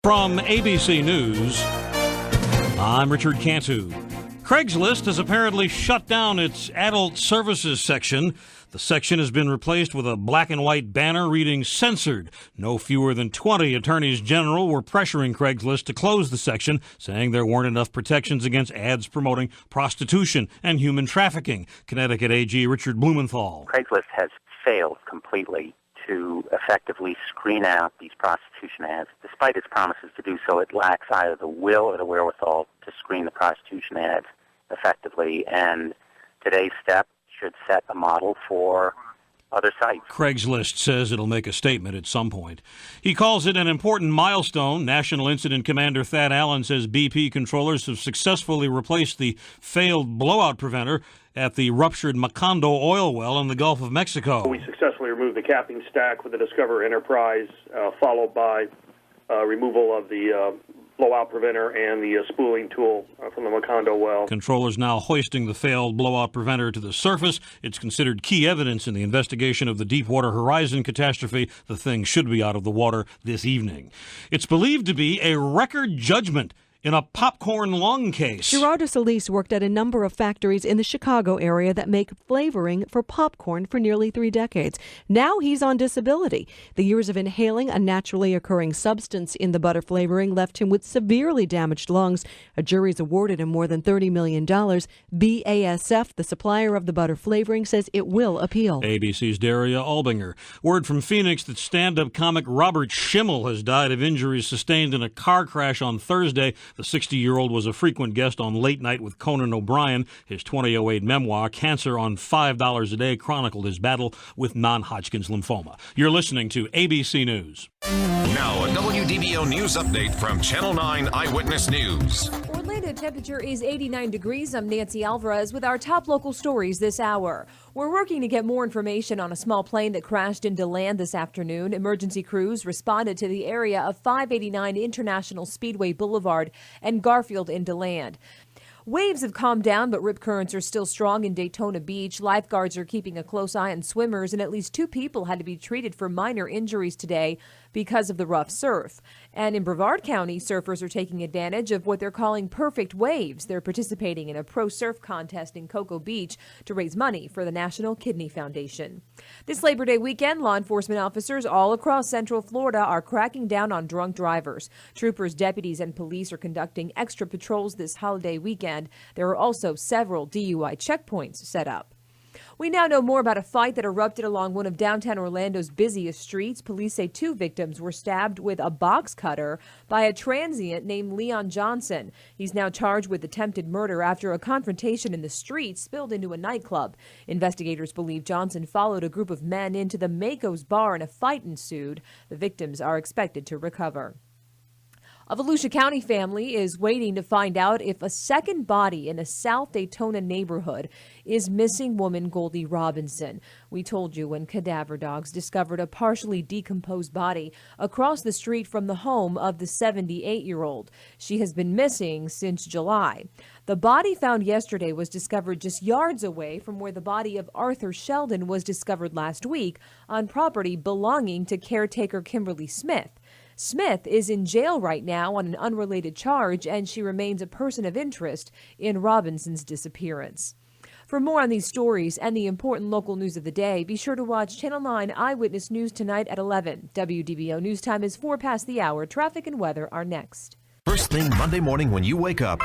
From ABC News, I'm Richard Cantu. Craigslist has apparently shut down its adult services section. The section has been replaced with a black and white banner reading censored. No fewer than 20 attorneys general were pressuring Craigslist to close the section, saying there weren't enough protections against ads promoting prostitution and human trafficking. Connecticut AG Richard Blumenthal. Craigslist has failed completely to effectively screen out these prostitution ads. Despite its promises to do so, it lacks either the will or the wherewithal to screen the prostitution ads effectively, and today's step should set a model for other sites. Craigslist says it'll make a statement at some point. He calls it an important milestone. National Incident Commander Thad Allen says BP controllers have successfully replaced the failed blowout preventer at the ruptured Macondo oil well in the Gulf of Mexico. We successfully removed the capping stack with the Discover Enterprise, followed by removal of the blowout preventer and the spooling tool from the Macondo well. Controllers now hoisting the failed blowout preventer to the surface. It's considered key evidence in the investigation of the Deepwater Horizon catastrophe. The thing should be out of the water this evening. It's believed to be a record judgment in a popcorn lung case. Gerardo Solis worked at a number of factories in the Chicago area that make flavoring for popcorn for nearly 3 decades. Now he's on disability. The years of inhaling a naturally occurring substance in the butter flavoring left him with severely damaged lungs. A jury's awarded him more than $30 million. BASF, the supplier of the butter flavoring, says it will appeal. ABC's Daria Albinger. Word from Phoenix that stand-up comic Robert Schimmel has died of injuries sustained in a car crash on Thursday. The 60-year-old was a frequent guest on Late Night with Conan O'Brien. His 2008 memoir, Cancer on $5 a Day, chronicled his battle with non-Hodgkin's lymphoma. You're listening to ABC News. Now, a WDBO news update from Channel 9 Eyewitness News. Orlando temperature is 89 degrees. I'm Nancy Alvarez with our top local stories this hour. We're working to get more information on a small plane that crashed into land this afternoon. Emergency crews responded to the area of 589 International Speedway Boulevard and Garfield into land. Waves have calmed down, but rip currents are still strong in Daytona Beach. Lifeguards are keeping a close eye on swimmers, and at least 2 people had to be treated for minor injuries today because of the rough surf. And in Brevard County, surfers are taking advantage of what they're calling perfect waves. They're participating in a pro surf contest in Cocoa Beach to raise money for the National Kidney Foundation. This Labor Day weekend, law enforcement officers all across Central Florida are cracking down on drunk drivers. Troopers, deputies, and police are conducting extra patrols this holiday weekend. There are also several DUI checkpoints set up. We now know more about a fight that erupted along one of downtown Orlando's busiest streets. Police say 2 victims were stabbed with a box cutter by a transient named Leon Johnson. He's now charged with attempted murder after a confrontation in the street spilled into a nightclub. Investigators believe Johnson followed a group of men into the Mako's bar and a fight ensued. The victims are expected to recover. A Volusia County family is waiting to find out if a second body in a South Daytona neighborhood is missing woman Goldie Robinson. We told you when cadaver dogs discovered a partially decomposed body across the street from the home of the 78-year-old. She has been missing since July. The body found yesterday was discovered just yards away from where the body of Arthur Sheldon was discovered last week on property belonging to caretaker Kimberly Smith. Smith is in jail right now on an unrelated charge, and she remains a person of interest in Robinson's disappearance. For more on these stories and the important local news of the day, be sure to watch Channel 9 Eyewitness News tonight at 11. WDBO News Time is 4 past the hour. Traffic and weather are next. First thing Monday morning when you wake up,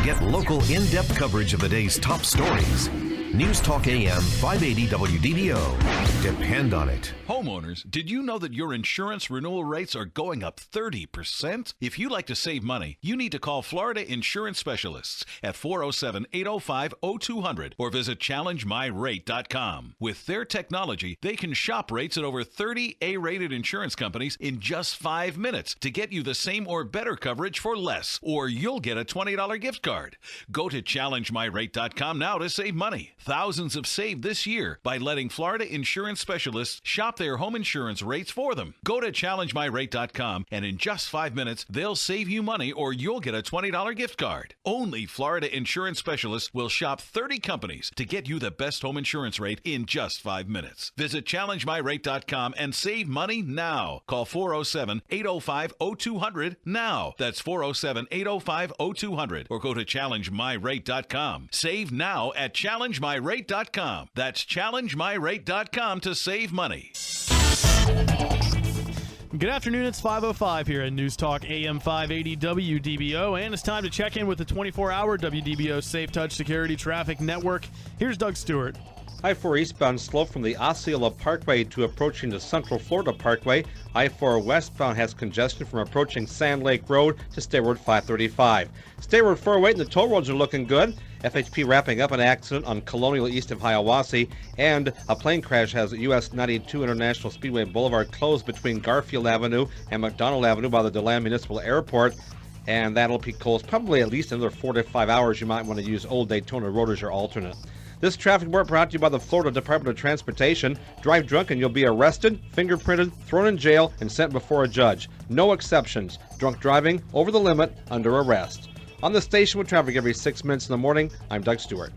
get local in-depth coverage of the day's top stories. News Talk AM 580 WDBO. Depend on it. Homeowners, did you know that your insurance renewal rates are going up 30%? If you'd like to save money, you need to call Florida Insurance Specialists at 407-805-0200 or visit ChallengeMyRate.com. With their technology, they can shop rates at over 30 A-rated insurance companies in just 5 minutes to get you the same or better coverage for less, or you'll get a $20 gift card. Go to ChallengeMyRate.com now to save money. Thousands have saved this year by letting Florida insurance specialists shop their home insurance rates for them. Go to challengemyrate.com, and in just 5 minutes, they'll save you money or you'll get a $20 gift card. Only Florida insurance specialists will shop 30 companies to get you the best home insurance rate in just 5 minutes. Visit challengemyrate.com and save money now. Call 407-805-0200 now. That's 407-805-0200 or go to challengemyrate.com. Save now at challengemyrate.com. That's challengemyrate.com to save money. Good afternoon, it's 5:05 here at News Talk AM 580 WDBO, and it's time to check in with the 24-hour WDBO Safe Touch Security Traffic Network. Here's Doug Stewart. I-4 eastbound slow from the Osceola Parkway to approaching the Central Florida Parkway. I-4 westbound has congestion from approaching Sand Lake Road to State Road 535. State Road 408 and the toll roads are looking good. FHP wrapping up an accident on Colonial east of Hiawassee, and a plane crash has US 92 International Speedway Boulevard closed between Garfield Avenue and McDonald Avenue by the DeLand Municipal Airport, and that'll be closed probably at least another 4 to 5 hours. You might want to use Old Daytona Road as your alternate. This traffic report brought to you by the Florida Department of Transportation. Drive drunk and you'll be arrested, fingerprinted, thrown in jail, and sent before a judge. No exceptions. Drunk driving, over the limit, under arrest. On the station with traffic every 6 minutes in the morning, I'm Doug Stewart.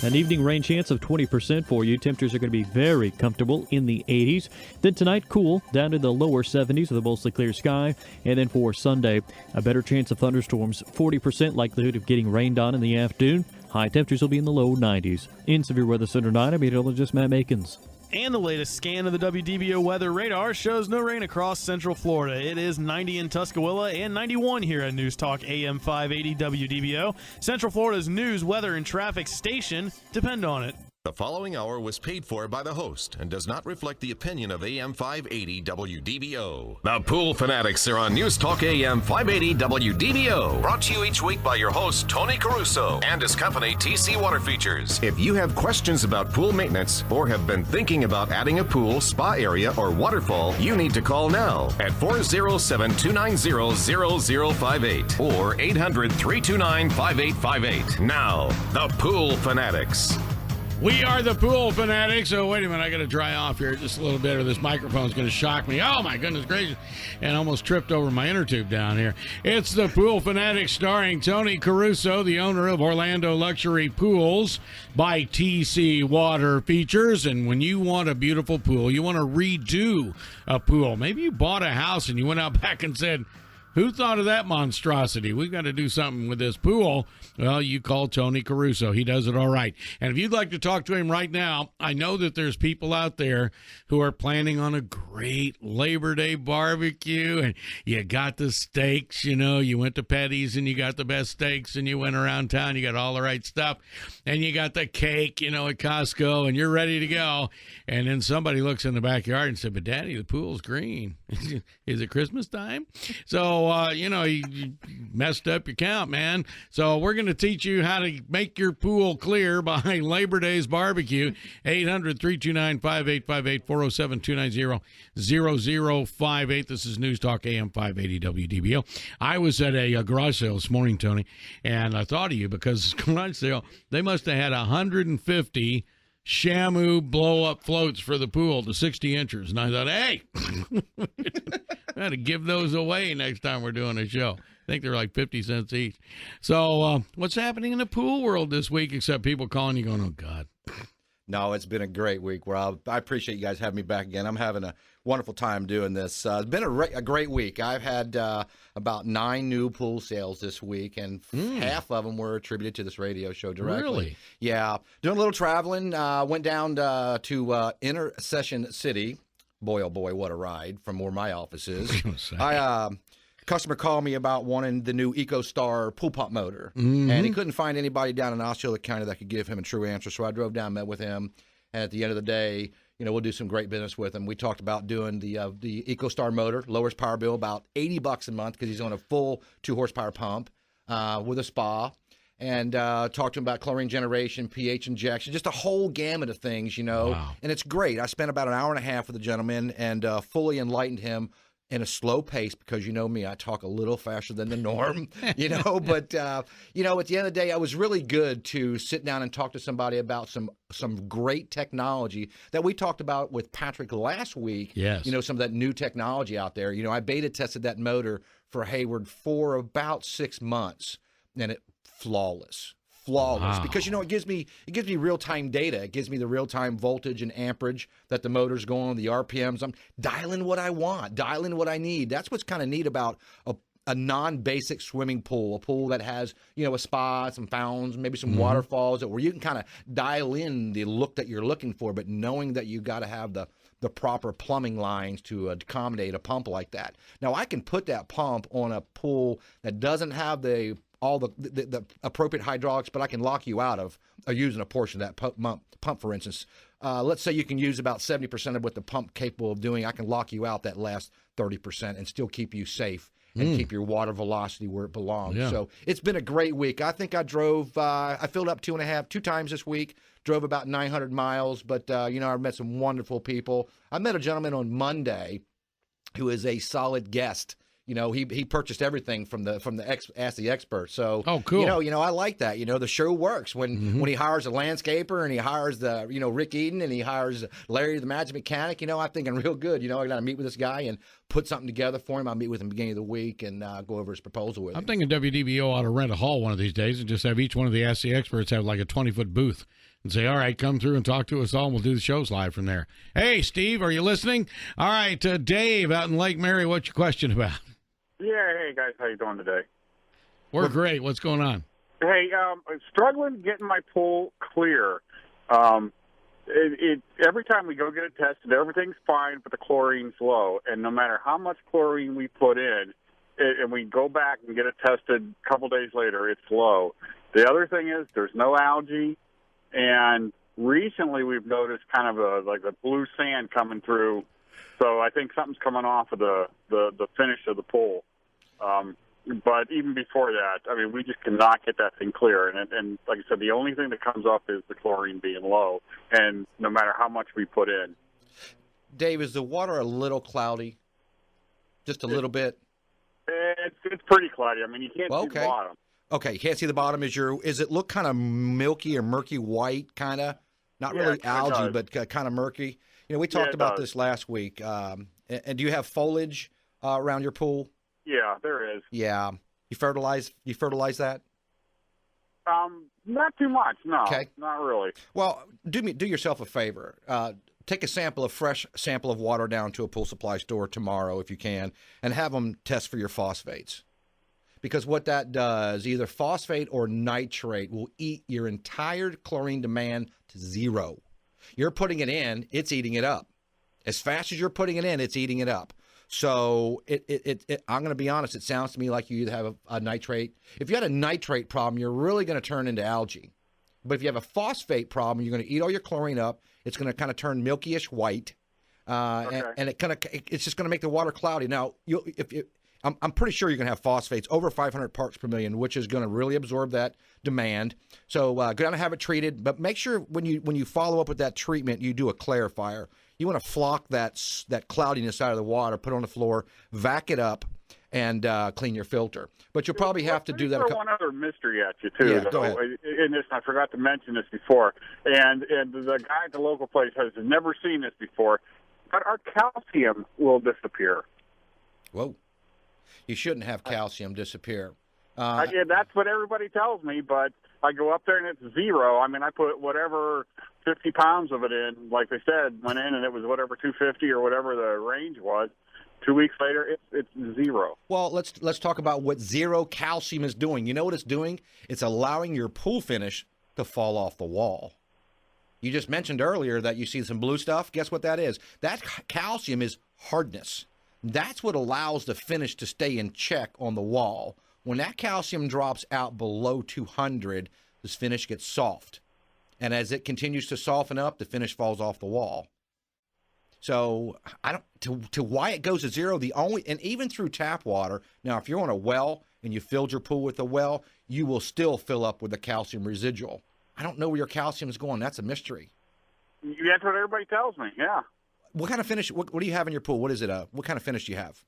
An evening rain chance of 20% for you. Temperatures are going to be very comfortable in the 80s. Then tonight, cool, down to the lower 70s with a mostly clear sky. And then for Sunday, a better chance of thunderstorms, 40% likelihood of getting rained on in the afternoon. High temperatures will be in the low 90s. In Severe Weather Center 9, I'm meteorologist Matt Makins. And the latest scan of the WDBO weather radar shows no rain across Central Florida. It is 90 in Tuscaloosa and 91 here at News Talk AM 580 WDBO. Central Florida's news, weather, and traffic station depend on it. The following hour was paid for by the host and does not reflect the opinion of AM 580 WDBO. The Pool Fanatics are on News Talk AM 580 WDBO. Brought to you each week by your host, Tony Caruso, and his company, TC Water Features. If you have questions about pool maintenance or have been thinking about adding a pool, spa area, or waterfall, you need to call now at 407-290-0058 or 800-329-5858. Now, the Pool Fanatics. We are the Pool Fanatics. Oh, wait a minute. I got to dry off here just a little bit or this microphone's going to shock me. Oh, my goodness gracious. And almost tripped over my inner tube down here. It's the Pool Fanatics starring Tony Caruso, the owner of Orlando Luxury Pools by TC Water Features. And when you want a beautiful pool, you want to redo a pool. Maybe you bought a house and you went out back and said, who thought of that monstrosity? We've got to do something with this pool. Well, you call Tony Caruso. He does it all right. And if you'd like to talk to him right now, I know that there's people out there who are planning on a great Labor Day barbecue. And you got the steaks, you went to Petty's and you got the best steaks and you went around town. You got all the right stuff. And you got the cake, at Costco and you're ready to go. And then somebody looks in the backyard and said, but Daddy, the pool's green. Is it Christmas time? So, you messed up your count, man. So we're going to teach you how to make your pool clear by Labor Day's barbecue. 800-329-5858, 407-290-0058. This is News Talk AM 580 WDBO. I was at a garage sale this morning, Tony, and I thought of you because garage sale, they must have had 150 Shamu blow-up floats for the pool to 60 inches. And I thought, hey, I got to give those away next time we're doing a show. I think they're like 50 cents each. So what's happening in the pool world this week except people calling you going, oh, God. No, it's been a great week, Rob. I appreciate you guys having me back again. I'm having a wonderful time doing this. It's been a great week. I've had about 9 new pool sales this week, and half of them were attributed to this radio show directly. Really? Yeah. Doing a little traveling. Went down to Intercession City. Boy, oh boy, what a ride from where my office is. Customer called me about wanting the new EcoStar pool pump motor, and he couldn't find anybody down in Osceola County that could give him a true answer. So I drove down, met with him, and at the end of the day, we'll do some great business with him. We talked about doing the EcoStar motor, lowers power bill about $80 a month because he's on a full 2-horsepower pump with a spa, and talked to him about chlorine generation, pH injection, just a whole gamut of things, Wow. And it's great. I spent about an hour and a half with the gentleman and fully enlightened him in a slow pace, because you know me, I talk a little faster than the norm, but, at the end of the day, I was really good to sit down and talk to somebody about some great technology that we talked about with Patrick last week. Yes. Some of that new technology out there. I beta tested that motor for Hayward for about 6 months, and it flawless. Wow. Because it gives me real-time data. It gives me the real-time voltage and amperage that the motor's going, the RPMs. I'm dialing what I want, dialing what I need. That's what's kind of neat about a non-basic swimming pool, a pool that has a spa, some fountains, maybe some waterfalls, where you can kind of dial in the look that you're looking for, but knowing that you got to have the proper plumbing lines to accommodate a pump like that. Now, I can put that pump on a pool that doesn't have all the appropriate hydraulics, but I can lock you out of using a portion of that pump, for instance. Let's say you can use about 70% of what the pump capable of doing. I can lock you out that last 30% and still keep you safe and keep your water velocity where it belongs. Yeah. So it's been a great week. I think I drove, I filled up 2 times this week, drove about 900 miles, but, I met some wonderful people. I met a gentleman on Monday who is a solid guest. He purchased everything from the Ask the Expert. So, oh, cool. I like that. The show works when he hires a landscaper and he hires Rick Eden and he hires Larry the Magic Mechanic. I'm thinking real good. I got to meet with this guy and put something together for him. I'll meet with him beginning of the week and go over his proposal with him. I'm thinking WDBO ought to rent a hall one of these days and just have each one of the Ask the Experts have like a 20-foot booth and say, all right, come through and talk to us all, and we'll do the shows live from there. Hey, Steve, are you listening? All right, Dave out in Lake Mary, what's your question about? Yeah, hey guys, how you doing today? We're great. What's going on? Hey, I'm struggling getting my pool clear. Every time we go get it tested, everything's fine, but the chlorine's low. And no matter how much chlorine we put in, and we go back and get it tested a couple days later, it's low. The other thing is there's no algae, and recently we've noticed kind of a blue sand coming through. So I think something's coming off of the finish of the pool. But even before that, we just cannot get that thing clear. And like I said, the only thing that comes up is the chlorine being low, and no matter how much we put in. Dave, is the water a little cloudy? Just a little bit? It's pretty cloudy. You can't see the bottom. Okay, you can't see the bottom. Is it look kind of milky or murky white, kind of? Not really algae, but kind of murky? We talked about this last week. And do you have foliage around your pool? Yeah, there is. Yeah. You fertilize that? Not too much, no. Okay. Not really. Well, do yourself a favor. Take a fresh sample of water down to a pool supply store tomorrow if you can, and have them test for your phosphates. Because what that does, either phosphate or nitrate, will eat your entire chlorine demand to zero. You're putting it in, it's eating it up. As fast as you're putting it in, it's eating it up. So I'm going to be honest, it sounds to me like you either have a nitrate. If you had a nitrate problem, you're really going to turn into algae. But if you have a phosphate problem, you're going to eat all your chlorine up. It's going to kind of turn milkyish white, and it's just going to make the water cloudy. Now, I'm pretty sure you're going to have phosphates over 500 parts per million, which is going to really absorb that demand. So go down and have it treated, but make sure when you follow up with that treatment, you do a clarifier. You want to flock that cloudiness out of the water, put it on the floor, vac it up, and clean your filter. But you'll probably have to do that. One other mystery at you too. Yeah, go ahead. In this, I forgot to mention this before, and the guy at the local place has never seen this before, but our calcium will disappear. Whoa. You shouldn't have calcium disappear. That's what everybody tells me, but I go up there and it's zero. I put whatever 50 pounds of it in, like they said, went in and it was whatever 250 or whatever the range was. 2 weeks later, it's zero. Well, let's talk about what zero calcium is doing. You know what it's doing? It's allowing your pool finish to fall off the wall. You just mentioned earlier that you see some blue stuff. Guess what that is? That calcium is hardness. That's what allows the finish to stay in check on the wall. When that calcium drops out below 200, this finish gets soft. And as it continues to soften up, the finish falls off the wall. So to why it goes to zero, and even through tap water, now if you're on a well and you filled your pool with a well, you will still fill up with the calcium residual. I don't know where your calcium is going. That's a mystery. That's what everybody tells me, yeah. What kind of finish? What do you have in your pool? What is it? What kind of finish do you have?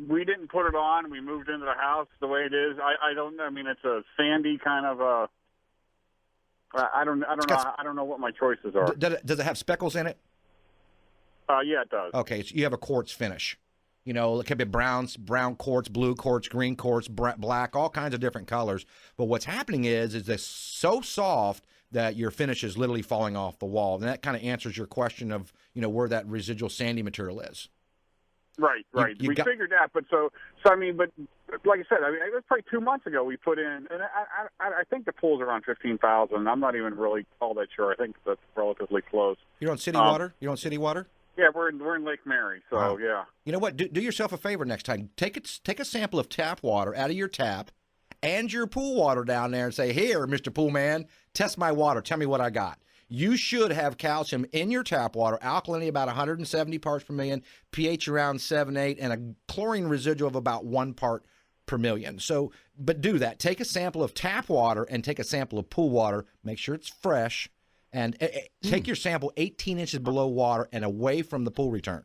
We didn't put it on. We moved into the house the way it is. I don't know. I mean, it's a sandy kind of I don't know what my choices are. Does it have speckles in it? Yeah, it does. Okay, so you have a quartz finish. You know, it could be brown quartz, blue quartz, green quartz, black, all kinds of different colors. But what's happening is it's so soft that your finish is literally falling off the wall. And that kind of answers your question of, where that residual sandy material is. Right. We figured that, but like I said, it was probably 2 months ago we put in, and I think the pool's around 15,000. I'm not even really all that sure. I think that's relatively close. You're on city water? You're on city water? Yeah, we're in Lake Mary, so yeah. You know what? Do yourself a favor next time. Take a sample of tap water out of your tap and your pool water down there and say, "Here, Mr. Pool Man, test my water. Tell me what I got." You should have calcium in your tap water, alkalinity about 170 parts per million, pH around 7-8, and a chlorine residual of about 1 part per million. So, but do that. Take a sample of tap water and take a sample of pool water. Make sure it's fresh. And take your sample 18 inches below water and away from the pool return.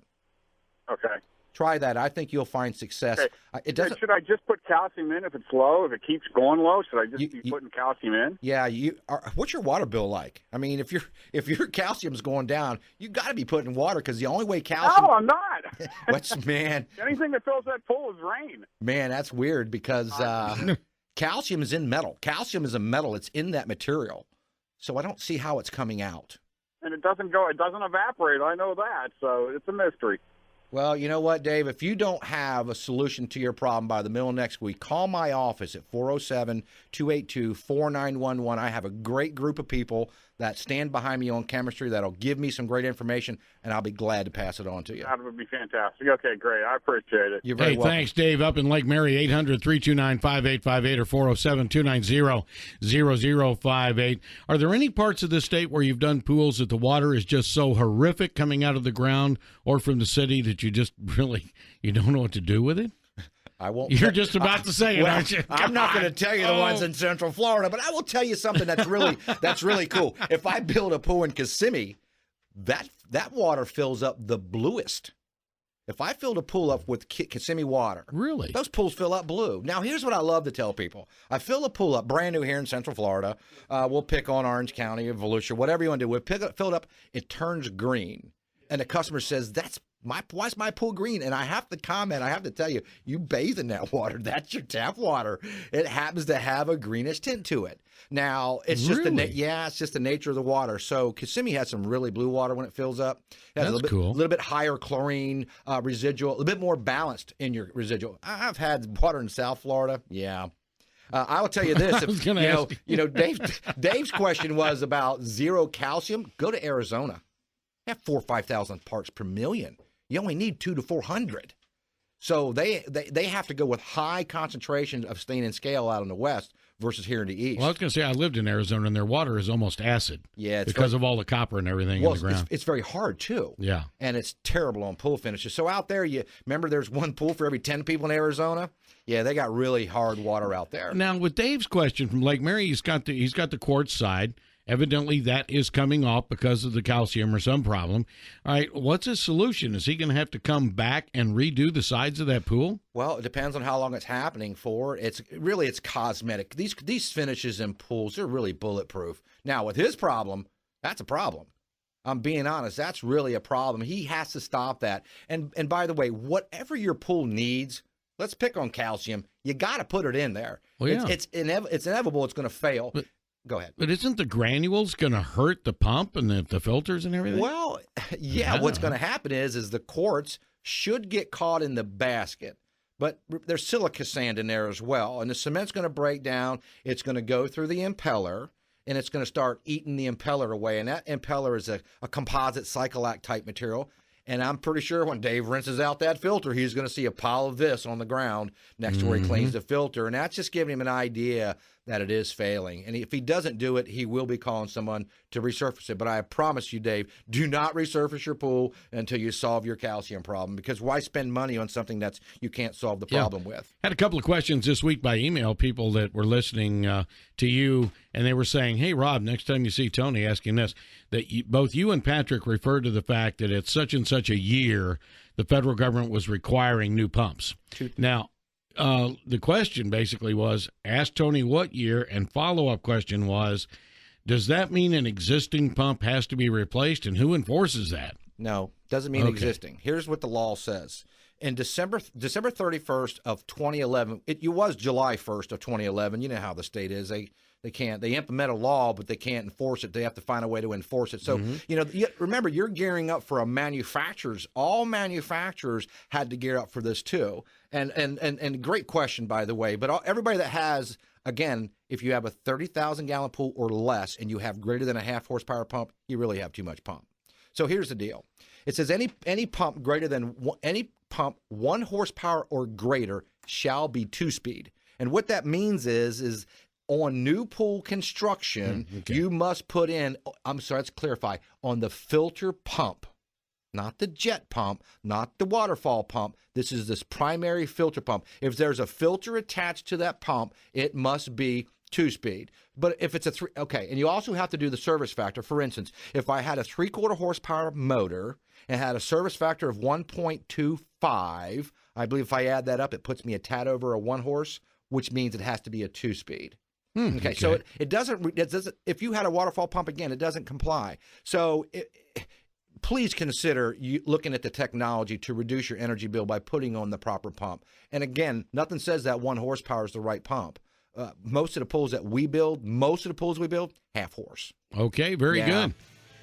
Okay. Try that. I think you'll find success. Okay. Should I just put calcium in if it's low? If it keeps going low, should I just be putting calcium in? Yeah. What's your water bill like? I mean, if your calcium's going down, you got to be putting water because the only way calcium. No, I'm not. Man? Anything that fills that pool is rain. Man, that's weird because calcium is in metal. Calcium is a metal. It's in that material. So I don't see how it's coming out. And it doesn't evaporate. I know that. So it's a mystery. Well, you know what, Dave? If you don't have a solution to your problem by the middle of next week, call my office at 407-282-4911. I have a great group of people that stand behind me on chemistry that'll give me some great information, and I'll be glad to pass it on to you. That would be fantastic. Okay, great. I appreciate it. You're very welcome. Thanks, Dave. Up in Lake Mary, 800-329-5858 or 407-290-0058. Are there any parts of the state where you've done pools that the water is just so horrific coming out of the ground or from the city that you just really you don't know what to do with it? I won't. You're just about to say it, aren't you? I'm not going to tell you the ones in Central Florida, but I will tell you something that's really cool. If I build a pool in Kissimmee, that water fills up the bluest. If I filled a pool up with Kissimmee water, really, those pools fill up blue. Now, here's what I love to tell people: I fill a pool up, brand new here in Central Florida. We'll pick on Orange County or Volusia, whatever you want to do. We'll fill it up. It turns green, and the customer says, why's my pool green? And I have to comment, I have to tell you, you bathe in that water. That's your tap water. It happens to have a greenish tint to it. Now, it's just it's just the nature of the water. So Kissimmee has some really blue water when it fills up. It has a little bit higher chlorine residual, a little bit more balanced in your residual. I've had water in South Florida. Yeah. I will tell you this. Dave's question was about zero calcium. Go to Arizona. They have 4,000 or 5,000 parts per million. You only need 200 to 400. So they have to go with high concentrations of stain and scale out in the west versus here in the east. Well, I was going to say, I lived in Arizona, and their water is almost acid. Yeah. Because of all the copper and everything in the ground. It's very hard, too. Yeah. And it's terrible on pool finishes. So out there, remember there's one pool for every 10 people in Arizona? Yeah, they got really hard water out there. Now, with Dave's question from Lake Mary, he's got the quartz side. Evidently, that is coming off because of the calcium or some problem. All right, what's his solution? Is he going to have to come back and redo the sides of that pool? Well, it depends on how long it's happening for. It's cosmetic. These finishes in pools, they're really bulletproof. Now, with his problem, that's a problem. I'm being honest. That's really a problem. He has to stop that. And by the way, whatever your pool needs, let's pick on calcium. You got to put it in there. Well, yeah. It's inevitable. It's going to fail. Go ahead. But isn't the granules going to hurt the pump and the filters and everything? Well, yeah. What's going to happen is the quartz should get caught in the basket. But there's silica sand in there as well. And the cement's going to break down. It's going to go through the impeller, and it's going to start eating the impeller away. And that impeller is a composite Cycolac type material. And I'm pretty sure when Dave rinses out that filter, he's going to see a pile of this on the ground next to where he cleans the filter. And that's just giving him an idea that it is failing. And if he doesn't do it, he will be calling someone to resurface it. But I promise you, Dave, do not resurface your pool until you solve your calcium problem, because why spend money on something that you can't solve the problem with? Had a couple of questions this week by email, people that were listening to you, and they were saying, hey, Rob, next time you see Tony, asking this, that both you and Patrick referred to the fact that it's such and such a year the federal government was requiring new pumps. Now, the question basically was, ask Tony what year, and follow-up question was, does that mean an existing pump has to be replaced, and who enforces that? No, doesn't mean existing. Here's what the law says. In December 31st of 2011, it was July 1st of 2011. You know how the state is. They implement a law, but they can't enforce it. They have to find a way to enforce it. So, remember, you're gearing up for all manufacturers had to gear up for this too. And great question, by the way, but everybody that has, again, if you have a 30,000 gallon pool or less and you have greater than a half horsepower pump, you really have too much pump. So here's the deal. It says any pump greater than any pump 1 horsepower or greater shall be 2-speed. And what that means is on new pool construction, you must put in, let's clarify, on the filter pump, not the jet pump, not the waterfall pump. This is this primary filter pump. If there's a filter attached to that pump, it must be 2-speed. But if it's and you also have to do the service factor. For instance, if I had a 3/4 horsepower motor and had a service factor of 1.25, I believe if I add that up, it puts me a tad over a 1 horse, which means it has to be a 2-speed. Okay, so it doesn't. If you had a waterfall pump, again, it doesn't comply. So please consider looking at the technology to reduce your energy bill by putting on the proper pump. And again, nothing says that 1 horsepower is the right pump. Most of the pools we build, half horse. Okay, very good.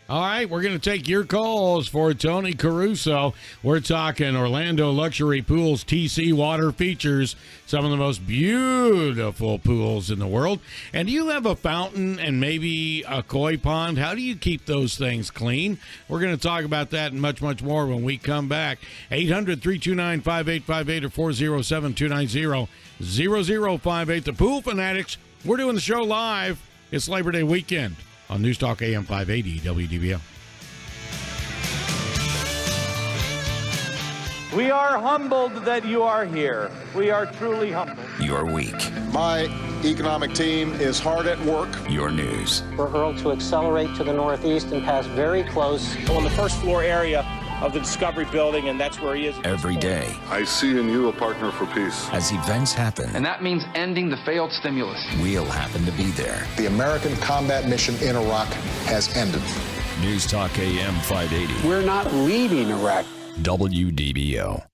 All right, we're going to take your calls for Tony Caruso. We're talking Orlando Luxury Pools TC water features, some of the most beautiful pools in the world. And do you have a fountain and maybe a koi pond? How do you keep those things clean? We're going to talk about that and much, much more when we come back. 800-329-5858 or 407-290-0058. The Pool Fanatics, we're doing the show live. It's Labor Day weekend on News Talk AM 580 WDBO. We are humbled that you are here. We are truly humbled. Your week. My economic team is hard at work. Your news. We're hurled to accelerate to the northeast and pass very close. On the first floor area of the Discovery Building, and that's where he is. Every day. I see in you a partner for peace. As events happen. And that means ending the failed stimulus. We'll happen to be there. The American combat mission in Iraq has ended. News Talk AM 580. We're not leaving Iraq. WDBO.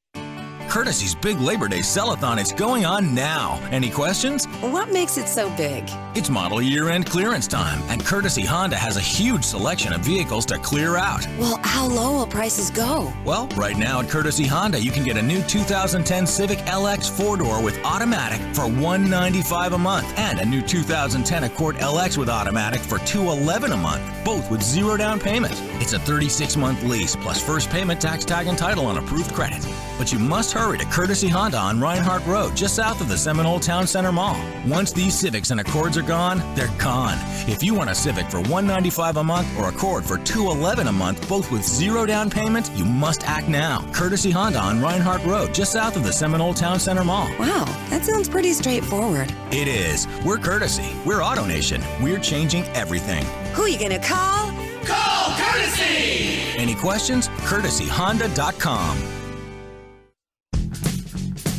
Courtesy's big Labor Day sell-a-thon is going on now. Any questions? What makes it so big? It's model year-end clearance time, and Courtesy Honda has a huge selection of vehicles to clear out. Well, how low will prices go? Well, right now at Courtesy Honda, you can get a new 2010 Civic LX 4-door with automatic for $195 a month, and a new 2010 Accord LX with automatic for $211 a month, both with 0 down payment. It's a 36-month lease, plus first payment, tax tag, and title on approved credit. But you must hurry to Courtesy Honda on Reinhardt Road, just south of the Seminole Town Center Mall. Once these Civics and Accords are gone, they're gone. If you want a Civic for $195 a month or Accord for $211 a month, both with 0 down payment, you must act now. Courtesy Honda on Reinhardt Road, just south of the Seminole Town Center Mall. Wow, that sounds pretty straightforward. It is. We're Courtesy. We're Auto Nation. We're changing everything. Who are you going to call? Call Courtesy! Any questions? CourtesyHonda.com.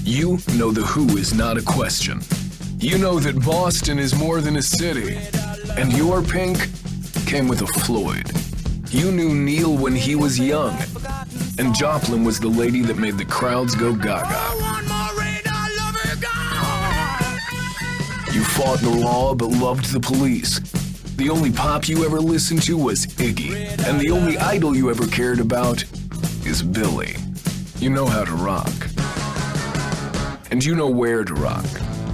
You know the who is not a question. You know that Boston is more than a city. And your pink came with a Floyd. You knew Neil when he was young. And Joplin was the lady that made the crowds go gaga. You fought the law but loved the police. The only pop you ever listened to was Iggy. And the only idol you ever cared about is Billy. You know how to rock. And you know where to rock.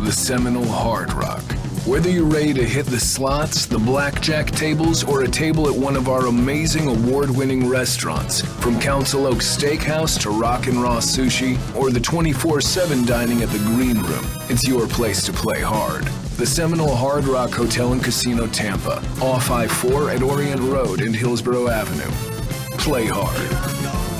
The Seminole Hard Rock. Whether you're ready to hit the slots, the blackjack tables, or a table at one of our amazing award-winning restaurants, from Council Oak Steakhouse to Rock and Raw Sushi, or the 24/7 dining at the Green Room, it's your place to play hard. The Seminole Hard Rock Hotel and Casino Tampa, off I-4 at Orient Road and Hillsborough Avenue. Play hard.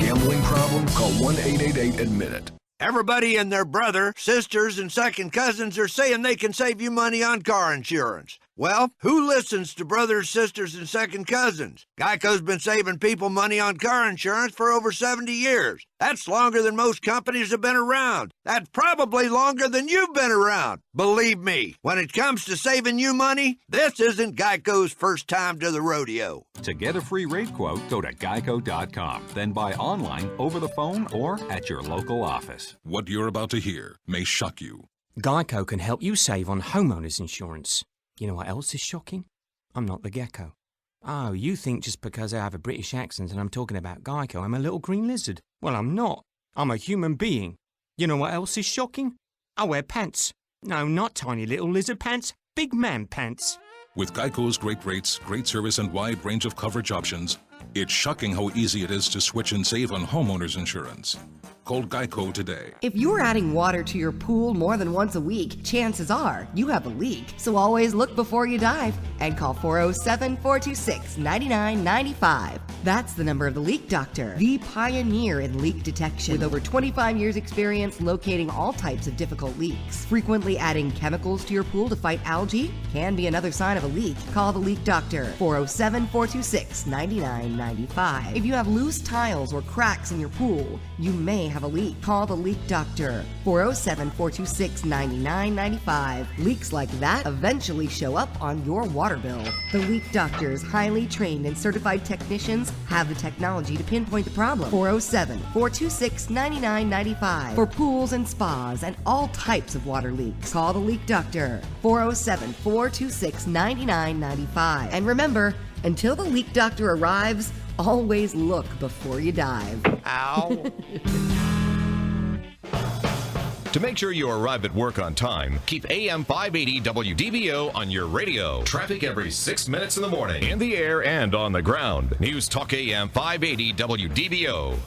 Gambling problem? Call 1-888-ADMIT-IT. Everybody and their brother, sisters, and second cousins are saying they can save you money on car insurance. Well, who listens to brothers, sisters, and second cousins? Geico's been saving people money on car insurance for over 70 years. That's longer than most companies have been around. That's probably longer than you've been around. Believe me, when it comes to saving you money, this isn't Geico's first time to the rodeo. To get a free rate quote, go to geico.com. Then buy online, over the phone, or at your local office. What you're about to hear may shock you. Geico can help you save on homeowners insurance. You know what else is shocking? I'm not the gecko. Oh, you think just because I have a British accent and I'm talking about Geico, I'm a little green lizard. Well, I'm not. I'm a human being. You know what else is shocking? I wear pants. No, not tiny little lizard pants. Big man pants. With Geico's great rates, great service, and wide range of coverage options, it's shocking how easy it is to switch and save on homeowners insurance. Call Geico today. If you're adding water to your pool more than once a week, chances are you have a leak. So always look before you dive and call 407-426-9995. That's the number of the Leak Doctor, the pioneer in leak detection. With over 25 years experience locating all types of difficult leaks. Frequently adding chemicals to your pool to fight algae can be another sign of a leak. Call the Leak Doctor, 407-426-9995. If you have loose tiles or cracks in your pool, you may have a leak. Call the Leak Doctor, 407-426-9995. Leaks like that eventually show up on your water bill. The Leak Doctor's highly trained and certified technicians have the technology to pinpoint the problem. 407-426-9995 for pools and spas and all types of water leaks. Call the Leak Doctor, 407-426-9995. And remember, until the Leak Doctor arrives, always look before you dive. Ow. To make sure you arrive at work on time, keep AM 580 WDBO on your radio. Traffic every 6 minutes in the morning. In the air and on the ground. News Talk AM 580 WDBO.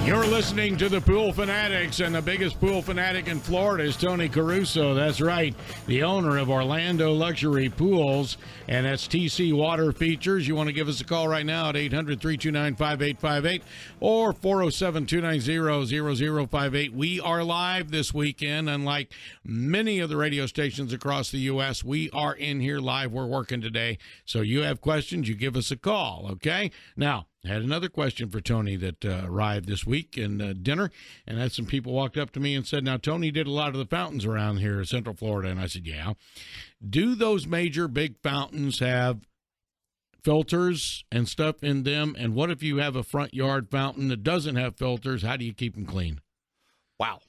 You're listening to the Pool Fanatics, and the biggest pool fanatic in Florida is Tony Caruso. That's right, the owner of Orlando Luxury Pools, and that's TC Water Features. You want to give us a call right now at 800-329-5858 or 407-290-0058. We are live this weekend. Unlike many of the radio stations across the U.S., we are in here live. We're working today. So you have questions, you give us a call, okay? Now, I had another question for Tony that arrived this week in dinner, and had some people walked up to me and said, now, Tony did a lot of the fountains around here in Central Florida, and I said, yeah. Do those major big fountains have filters and stuff in them, and what if you have a front yard fountain that doesn't have filters? How do you keep them clean? Wow.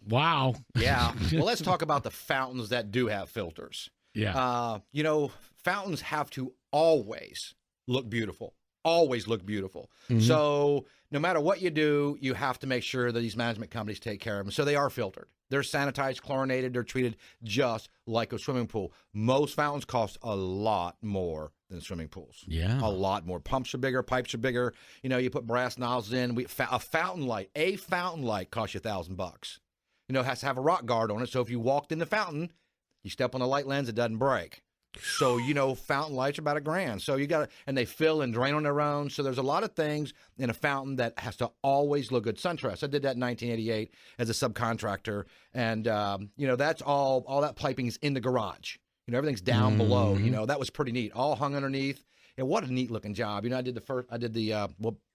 Yeah. Well, let's talk about the fountains that do have filters. Yeah. Fountains have to always look beautiful. Always look beautiful. Mm-hmm. So no matter what you do, you have to make sure that these management companies take care of them. So they are filtered. They're sanitized, chlorinated. They're treated just like a swimming pool. Most fountains cost a lot more than swimming pools. Yeah. A lot more. Pumps are bigger. Pipes are bigger. You put brass nozzles in. A fountain light costs you $1,000. It has to have a rock guard on it. So if you walked in the fountain, you step on the light lens, it doesn't break. So, fountain lights are about $1,000. So and they fill and drain on their own. So there's a lot of things in a fountain that has to always look good. SunTrust, I did that in 1988 as a subcontractor. And, that's all that piping is in the garage. Everything's down below. That was pretty neat. All hung underneath. And what a neat looking job. I did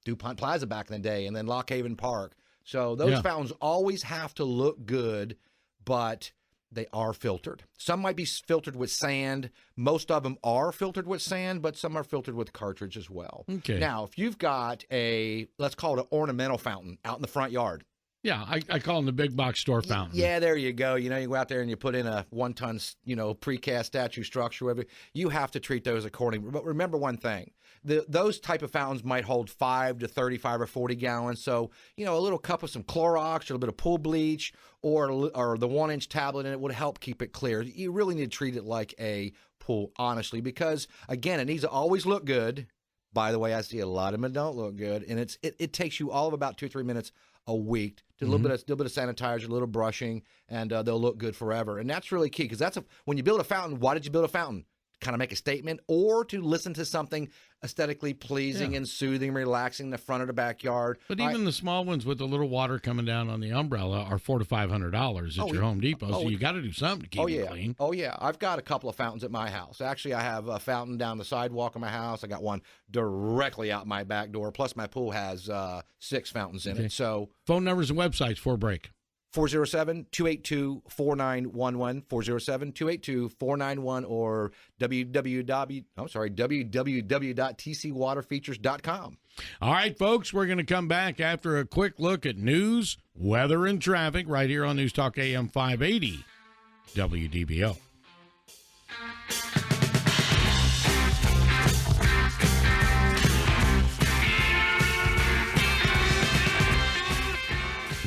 DuPont Plaza back in the day, and then Lock Haven Park. So those fountains always have to look good, but they are filtered. Some might be filtered with sand. Most of them are filtered with sand, but some are filtered with cartridge as well. Okay. Now, if you've got let's call it an ornamental fountain out in the front yard. Yeah, I call them the big box store fountain. Yeah, there you go. You go out there and you put in a 1-ton, precast statue structure, whatever. You have to treat those accordingly. But remember one thing. Those type of fountains might hold 5 to 35 or 40 gallons. So, a little cup of some Clorox, or a little bit of pool bleach, or the 1-inch tablet, and it would help keep it clear. You really need to treat it like a pool, honestly, because, again, it needs to always look good. By the way, I see a lot of them that don't look good, and it takes you all of about 2 or 3 minutes a week. Do a little bit of sanitizer, a little brushing, and they'll look good forever. And that's really key, because when you build a fountain, why did you build a fountain? Kind of make a statement, or to listen to something aesthetically pleasing and soothing, relaxing in the front of the backyard. But even the small ones with the little water coming down on the umbrella are $400 to $500 at your Home Depot. So you got to do something to keep it clean. Oh yeah, I've got a couple of fountains at my house. Actually, I have a fountain down the sidewalk of my house. I got one directly out my back door. Plus, my pool has 6 fountains in it. So phone numbers and websites for a break. 407-282-4911, 407-282-4911, or www.tcwaterfeatures.com. All right, folks, we're going to come back after a quick look at news, weather, and traffic right here on News Talk AM 580 WDBO.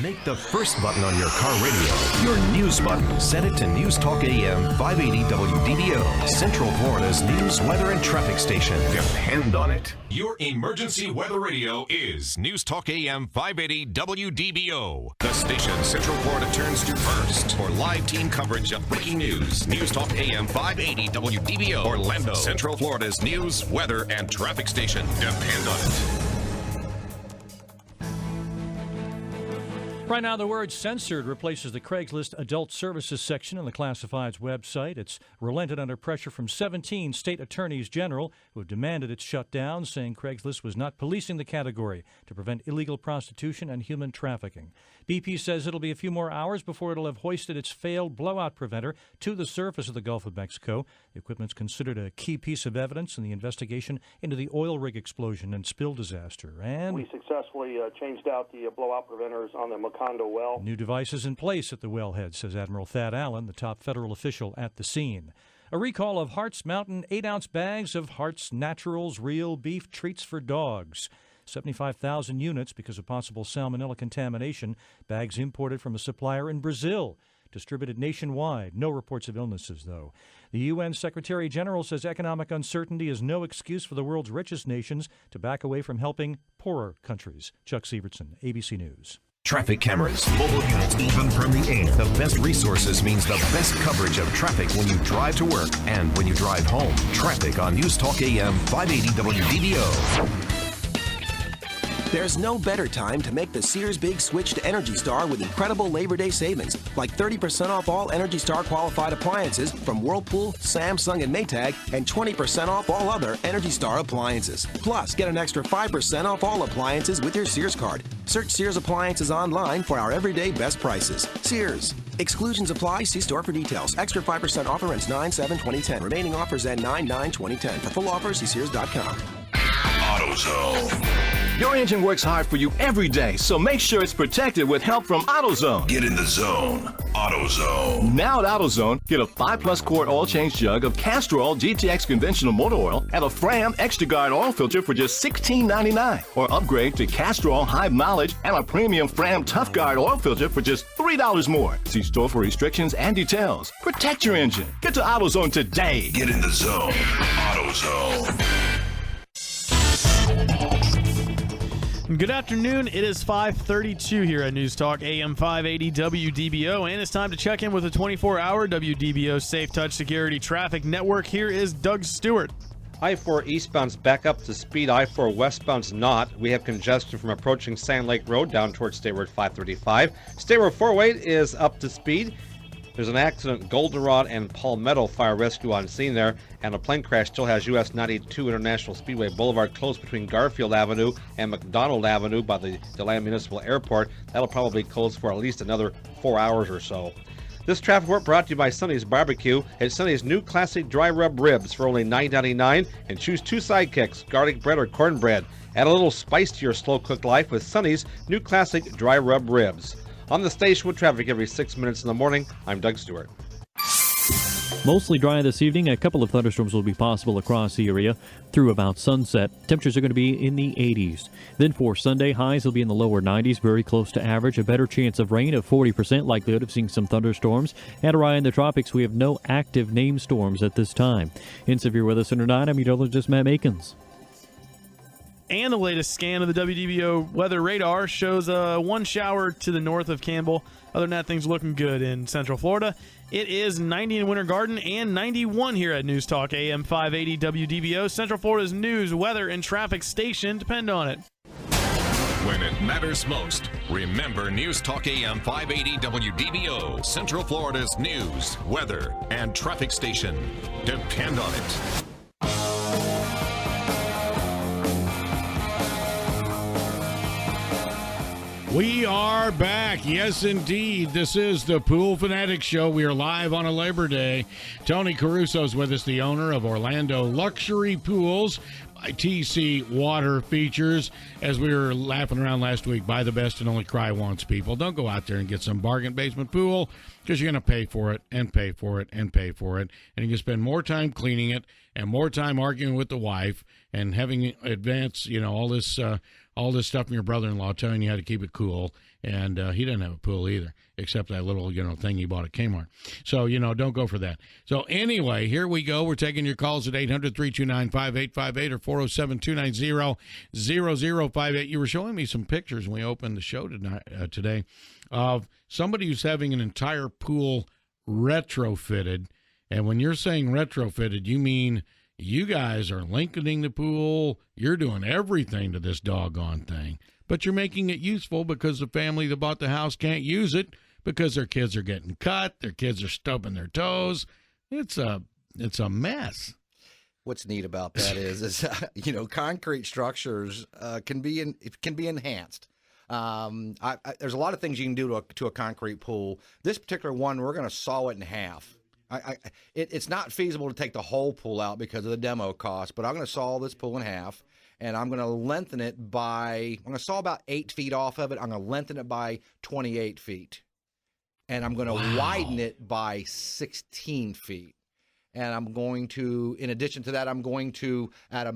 Make the first button on your car radio your news button. Set it to News Talk AM 580 WDBO, Central Florida's news, weather, and traffic station. Depend on it. Your emergency weather radio is News Talk AM 580 WDBO. The station Central Florida turns to first for live team coverage of breaking news. News Talk AM 580 WDBO, Orlando, Central Florida's news, weather, and traffic station. Depend on it. Right now, the word censored replaces the Craigslist Adult Services section on the Classifieds website. It's relented under pressure from 17 state attorneys general who have demanded its shut down, saying Craigslist was not policing the category to prevent illegal prostitution and human trafficking. BP says it'll be a few more hours before it'll have hoisted its failed blowout preventer to the surface of the Gulf of Mexico. The equipment's considered a key piece of evidence in the investigation into the oil rig explosion and spill disaster. And we successfully changed out the blowout preventers on the Macondo well. New devices in place at the wellhead, says Admiral Thad Allen, the top federal official at the scene. A recall of Hart's Mountain 8-ounce bags of Hart's Naturals real beef treats for dogs. 75,000 units because of possible salmonella contamination. Bags imported from a supplier in Brazil. Distributed nationwide. No reports of illnesses, though. The UN Secretary General says economic uncertainty is no excuse for the world's richest nations to back away from helping poorer countries. Chuck Sievertson, ABC News. Traffic cameras, mobile units, even from the air. The best resources means the best coverage of traffic when you drive to work and when you drive home. Traffic on News Talk AM 580 WDBO. There's no better time to make the Sears Big Switch to Energy Star with incredible Labor Day savings, like 30% off all Energy Star qualified appliances from Whirlpool, Samsung, and Maytag, and 20% off all other Energy Star appliances. Plus, get an extra 5% off all appliances with your Sears card. Search Sears Appliances online for our everyday best prices. Sears. Exclusions apply. See store for details. Extra 5% offer ends 9/7/2010. Remaining offers end 9/9/2010. For full offers, see Sears.com. AutoZone. Your engine works hard for you every day, so make sure it's protected with help from AutoZone. Get in the zone. AutoZone. Now at AutoZone, get a 5+ quart oil change jug of Castrol GTX conventional motor oil and a Fram Extra Guard oil filter for just $16.99. Or upgrade to Castrol High Mileage and a premium Fram Tough Guard oil filter for just $3 more. See store for restrictions and details. Protect your engine. Get to AutoZone today. Get in the zone. AutoZone. Good afternoon. It is 5:32 here at News Talk AM 580 WDBO, and it's time to check in with the 24-hour WDBO Safe Touch Security Traffic Network. Here is Doug Stewart. I-4 eastbound's back up to speed. I-4 westbound's not. We have congestion from approaching Sand Lake Road down towards State Road 535. State Road 408 is up to speed. There's an accident, Goldenrod and Palmetto Fire Rescue on scene there, and a plane crash still has US 92 International Speedway Boulevard closed between Garfield Avenue and McDonald Avenue by the DeLand Municipal Airport. That'll probably close for at least another 4 hours or so. This traffic report brought to you by Sonny's Barbecue. It's Sonny's new classic dry rub ribs for only $9.99, and choose 2 sidekicks, garlic bread or cornbread. Add a little spice to your slow-cooked life with Sonny's new classic dry rub ribs. On the station with traffic every 6 minutes in the morning, I'm Doug Stewart. Mostly dry this evening. A couple of thunderstorms will be possible across the area through about sunset. Temperatures are going to be in the 80s. Then for Sunday, highs will be in the lower 90s, very close to average. A better chance of rain, of 40% likelihood of seeing some thunderstorms. At Orion in the tropics, we have no active named storms at this time. In Severe Weather Center 9, I'm meteorologist Matt Makins. And the latest scan of the WDBO weather radar shows one shower to the north of Campbell. Other than that, things looking good in Central Florida. It is 90 in Winter Garden and 91 here at News Talk AM 580 WDBO. Central Florida's news, weather, and traffic station depend on it. When it matters most, remember News Talk AM 580 WDBO, Central Florida's news, weather, and traffic station. Depend on it. We are back. Yes, indeed. This is the Pool Fanatic Show. We are live on a Labor Day. Tony Caruso is with us, the owner of Orlando Luxury Pools by TC Water Features. As we were laughing around last week, buy the best and only cry once, people. Don't go out there and get some bargain basement pool because you're going to pay for it and pay for it and pay for it. And you can spend more time cleaning it and more time arguing with the wife and having advance, all this stuff from your brother-in-law telling you how to keep it cool, and he doesn't have a pool either, except that little, thing he bought at Kmart. So, don't go for that. So, anyway, here we go. We're taking your calls at 800-329-5858 or 407-290-0058. You were showing me some pictures when we opened the show today of somebody who's having an entire pool retrofitted, and when you're saying retrofitted, you mean you guys are lengthening the pool. You're doing everything to this doggone thing. But you're making it useful because the family that bought the house can't use it because their kids are getting cut. Their kids are stubbing their toes. It's a mess. What's neat about that is concrete structures can be enhanced. There's a lot of things you can do to a concrete pool. This particular one, we're going to saw it in half. It's not feasible to take the whole pool out because of the demo cost, but I'm going to saw this pool in half, and I'm going to lengthen it I'm going to saw about 8 feet off of it. I'm going to lengthen it by 28 feet, and I'm going to widen it by 16 feet. And I'm going to, in addition to that, I'm going to add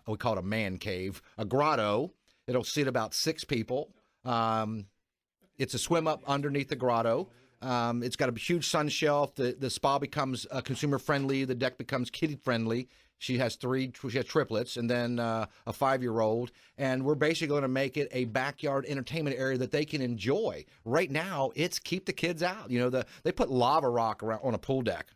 we call it a man cave, a grotto. It'll seat about 6 people. It's a swim up underneath the grotto. It's got a huge sun shelf. The spa becomes consumer friendly. The deck becomes kiddie friendly. She has triplets and then a 5-year-old. And we're basically going to make it a backyard entertainment area that they can enjoy. Right now, it's keep the kids out. They put lava rock around on a pool deck.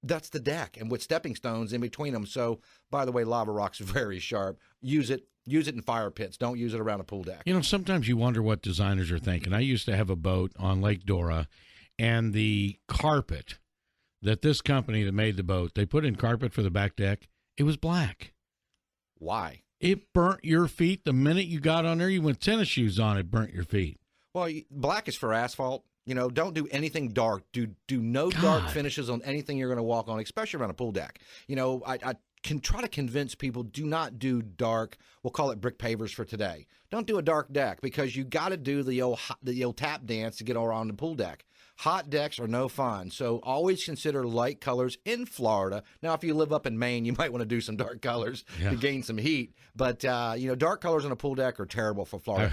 That's the deck, and with stepping stones in between them. So, by the way, lava rock's very sharp. Use it in fire pits. Don't use it around a pool deck. Sometimes you wonder what designers are thinking. I used to have a boat on Lake Dora, and the carpet that this company that made the boat, they put in carpet for the back deck. It was black. Why? It burnt your feet the minute you got on there. You went tennis shoes on, it burnt your feet. Well, black is for asphalt. Don't do anything dark. Do no dark finishes on anything you're going to walk on, especially around a pool deck. I can try to convince people, do not do dark. We'll call it brick pavers for today. Don't do a dark deck because you got to do the old tap dance to get around the pool deck. Hot decks are no fun, so always consider light colors in Florida. Now, if you live up in Maine, you might want to do some dark colors to gain some heat. But, dark colors on a pool deck are terrible for Florida.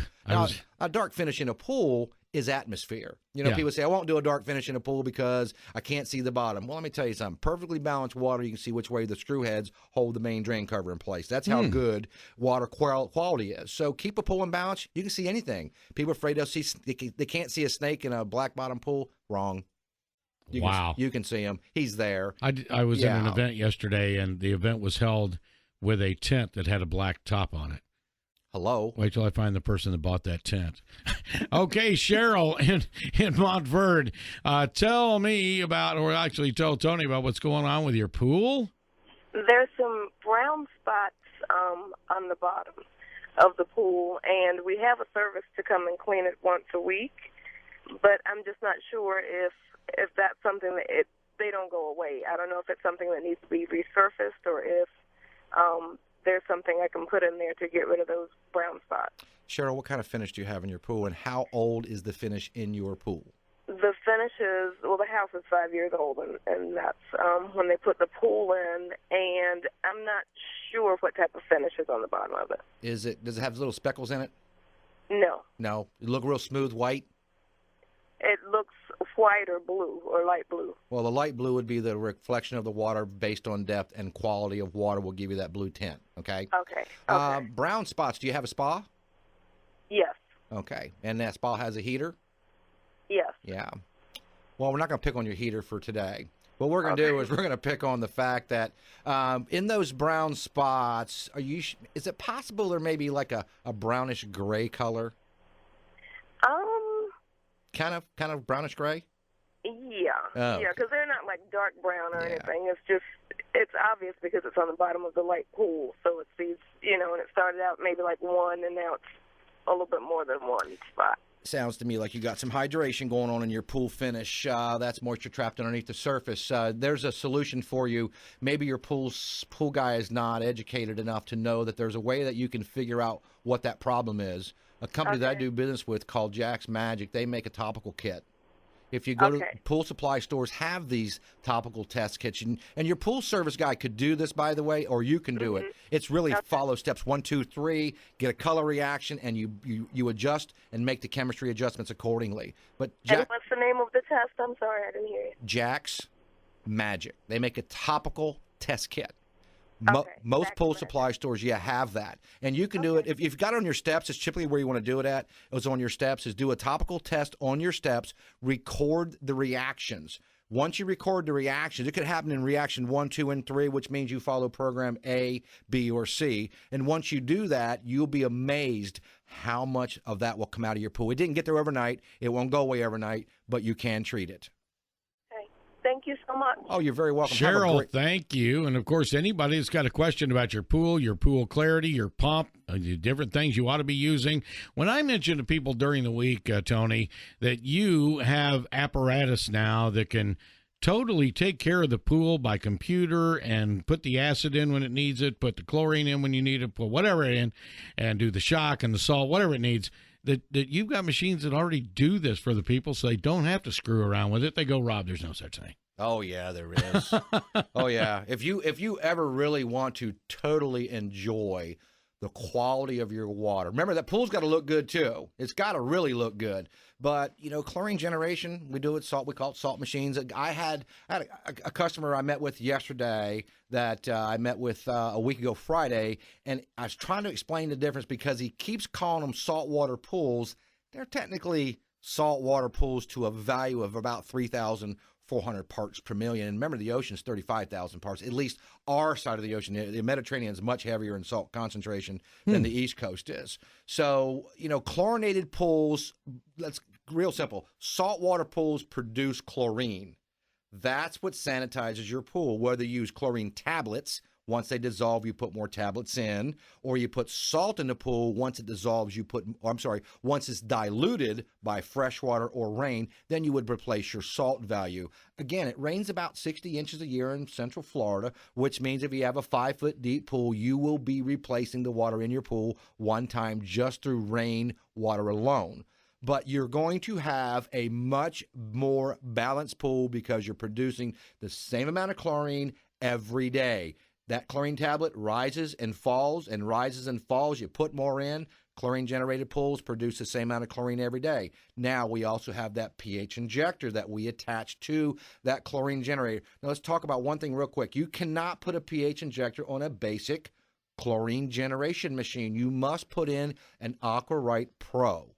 A dark finish in a pool is atmosphere. People say, I won't do a dark finish in a pool because I can't see the bottom. Well, let me tell you something. Perfectly balanced water, you can see which way the screw heads hold the main drain cover in place. That's how good water quality is. So keep a pool in balance. You can see anything. People are afraid they can't see a snake in a black bottom pool. Wrong. You can see him. He's there. I was in an event yesterday, and the event was held with a tent that had a black top on it. Hello. Wait till I find the person that bought that tent. Okay, Cheryl in Montford, tell me about, or actually tell Tony about what's going on with your pool. There's some brown spots on the bottom of the pool, and we have a service to come and clean it once a week, but I'm just not sure if that's something that they don't go away. I don't know if it's something that needs to be resurfaced or if there's something I can put in there to get rid of those brown spots. Cheryl, what kind of finish do you have in your pool, and how old is the finish in your pool? The finish is, the house is 5 years old, and that's when they put the pool in, and I'm not sure what type of finish is on the bottom of it. Does it have little speckles in it? No. No? It look real smooth white? It looks white or blue or light blue? Well, the light blue would be the reflection of the water based on depth and quality of water will give you that blue tint, okay? Okay. Brown spots, do you have a spa? Yes. Okay. And that spa has a heater? Yes. Yeah. Well, we're not going to pick on your heater for today. What we're going to do is we're going to pick on the fact that in those brown spots, is it possible there may be like a brownish gray color? Kind of brownish gray? Yeah. Oh, Yeah, because they're not like dark brown or anything. It's obvious because it's on the bottom of the light pool. So it's these, and it started out maybe like one, and now it's a little bit more than one spot. Sounds to me like you got some hydration going on in your pool finish. That's moisture trapped underneath the surface. There's a solution for you. Maybe your pool guy is not educated enough to know that there's a way that you can figure out what that problem is. A company that I do business with called Jack's Magic, they make a topical kit. If you go to pool supply stores, have these topical test kits. And your pool service guy could do this, by the way, or you can do it. It's really follow steps 1, 2, 3, get a color reaction, and you adjust and make the chemistry adjustments accordingly. But And what's the name of the test? I'm sorry, I didn't hear you. Jack's Magic. They make a topical test kit. Most pool supply stores, have that. And you can do it. If you've got it on your steps, it's typically where you want to do it at. It's on your steps, is do a topical test on your steps, record the reactions. Once you record the reactions, it could happen in reaction 1, 2, and 3, which means you follow program A, B, or C. And once you do that, you'll be amazed how much of that will come out of your pool. It didn't get there overnight. It won't go away overnight, but you can treat it. Thank you so much. Oh, you're very welcome. Cheryl, thank you. And, of course, anybody that's got a question about your pool clarity, your pump, the different things you ought to be using. When I mention to people during the week, Tony, that you have apparatus now that can totally take care of the pool by computer and put the acid in when it needs it, put the chlorine in when you need it, put whatever in, and do the shock and the salt, whatever it needs, that you've got machines that already do this for the people so they don't have to screw around with it. They go, Rob, there's no such thing. Oh, yeah, there is. Oh, yeah. If you ever really want to totally enjoy the quality of your water, remember that pool's got to look good, too. It's got to really look good. But, chlorine generation, we do it we call it salt machines. I had a customer I met with yesterday that I met with a week ago Friday, and I was trying to explain the difference because he keeps calling them saltwater pools. They're technically saltwater pools to a value of about 3,400 parts per million. And remember, the ocean's 35,000 parts, at least our side of the ocean. The Mediterranean is much heavier in salt concentration than the East Coast is. So, chlorinated pools, that's real simple. Saltwater pools produce chlorine. That's what sanitizes your pool, whether you use chlorine tablets. Once they dissolve, you put more tablets in, or you put salt in the pool. Once it dissolves, once it's diluted by fresh water or rain, then you would replace your salt value. Again, it rains about 60 inches a year in Central Florida, which means if you have a 5-foot deep pool, you will be replacing the water in your pool one time just through rain water alone. But you're going to have a much more balanced pool because you're producing the same amount of chlorine every day. That chlorine tablet rises and falls and rises and falls. You put more in. Chlorine-generated pools produce the same amount of chlorine every day. Now, we also have that pH injector that we attach to that chlorine generator. Now, let's talk about one thing real quick. You cannot put a pH injector on a basic chlorine generation machine. You must put in an AquaRite Pro.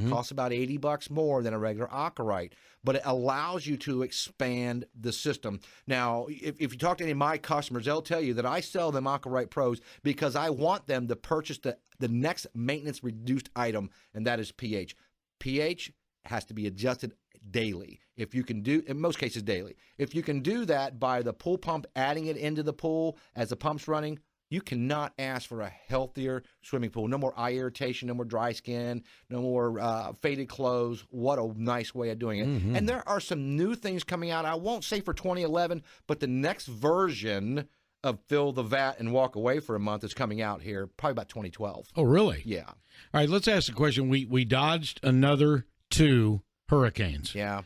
Costs about $80 more than a regular AquaRite, but it allows you to expand the system. Now, if you talk to any of my customers, they'll tell you that I sell them AquaRite Pros because I want them to purchase the next maintenance reduced item, and that is pH. pH has to be adjusted daily. If you can do, in most cases daily, if you can do that by the pool pump, adding it into the pool as the pump's running, you cannot ask for a healthier swimming pool. No more eye irritation, no more dry skin, no more faded clothes. What a nice way of doing it. And there are some new things coming out. I won't say for 2011, but the next version of Fill the Vat and Walk Away for a Month is coming out here, probably about 2012. Oh, really? Yeah. All right, let's ask the question. We dodged another 2 hurricanes. Yeah.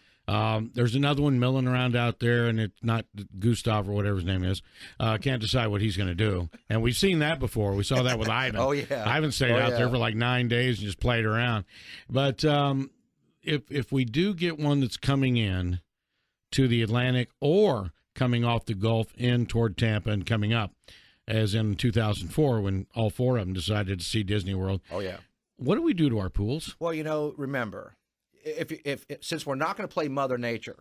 There's another one milling around out there, and it's not Gustav or whatever his name is. Can't decide what he's going to do. And we've seen that before. We saw that with Ivan. Oh, yeah. Ivan stayed out there for like 9 days and just played around. But if we do get one that's coming in to the Atlantic or coming off the Gulf in toward Tampa and coming up, as in 2004 when all four of them decided to see Disney World. Oh, yeah. What do we do to our pools? Well, remember, if since we're not going to play Mother Nature,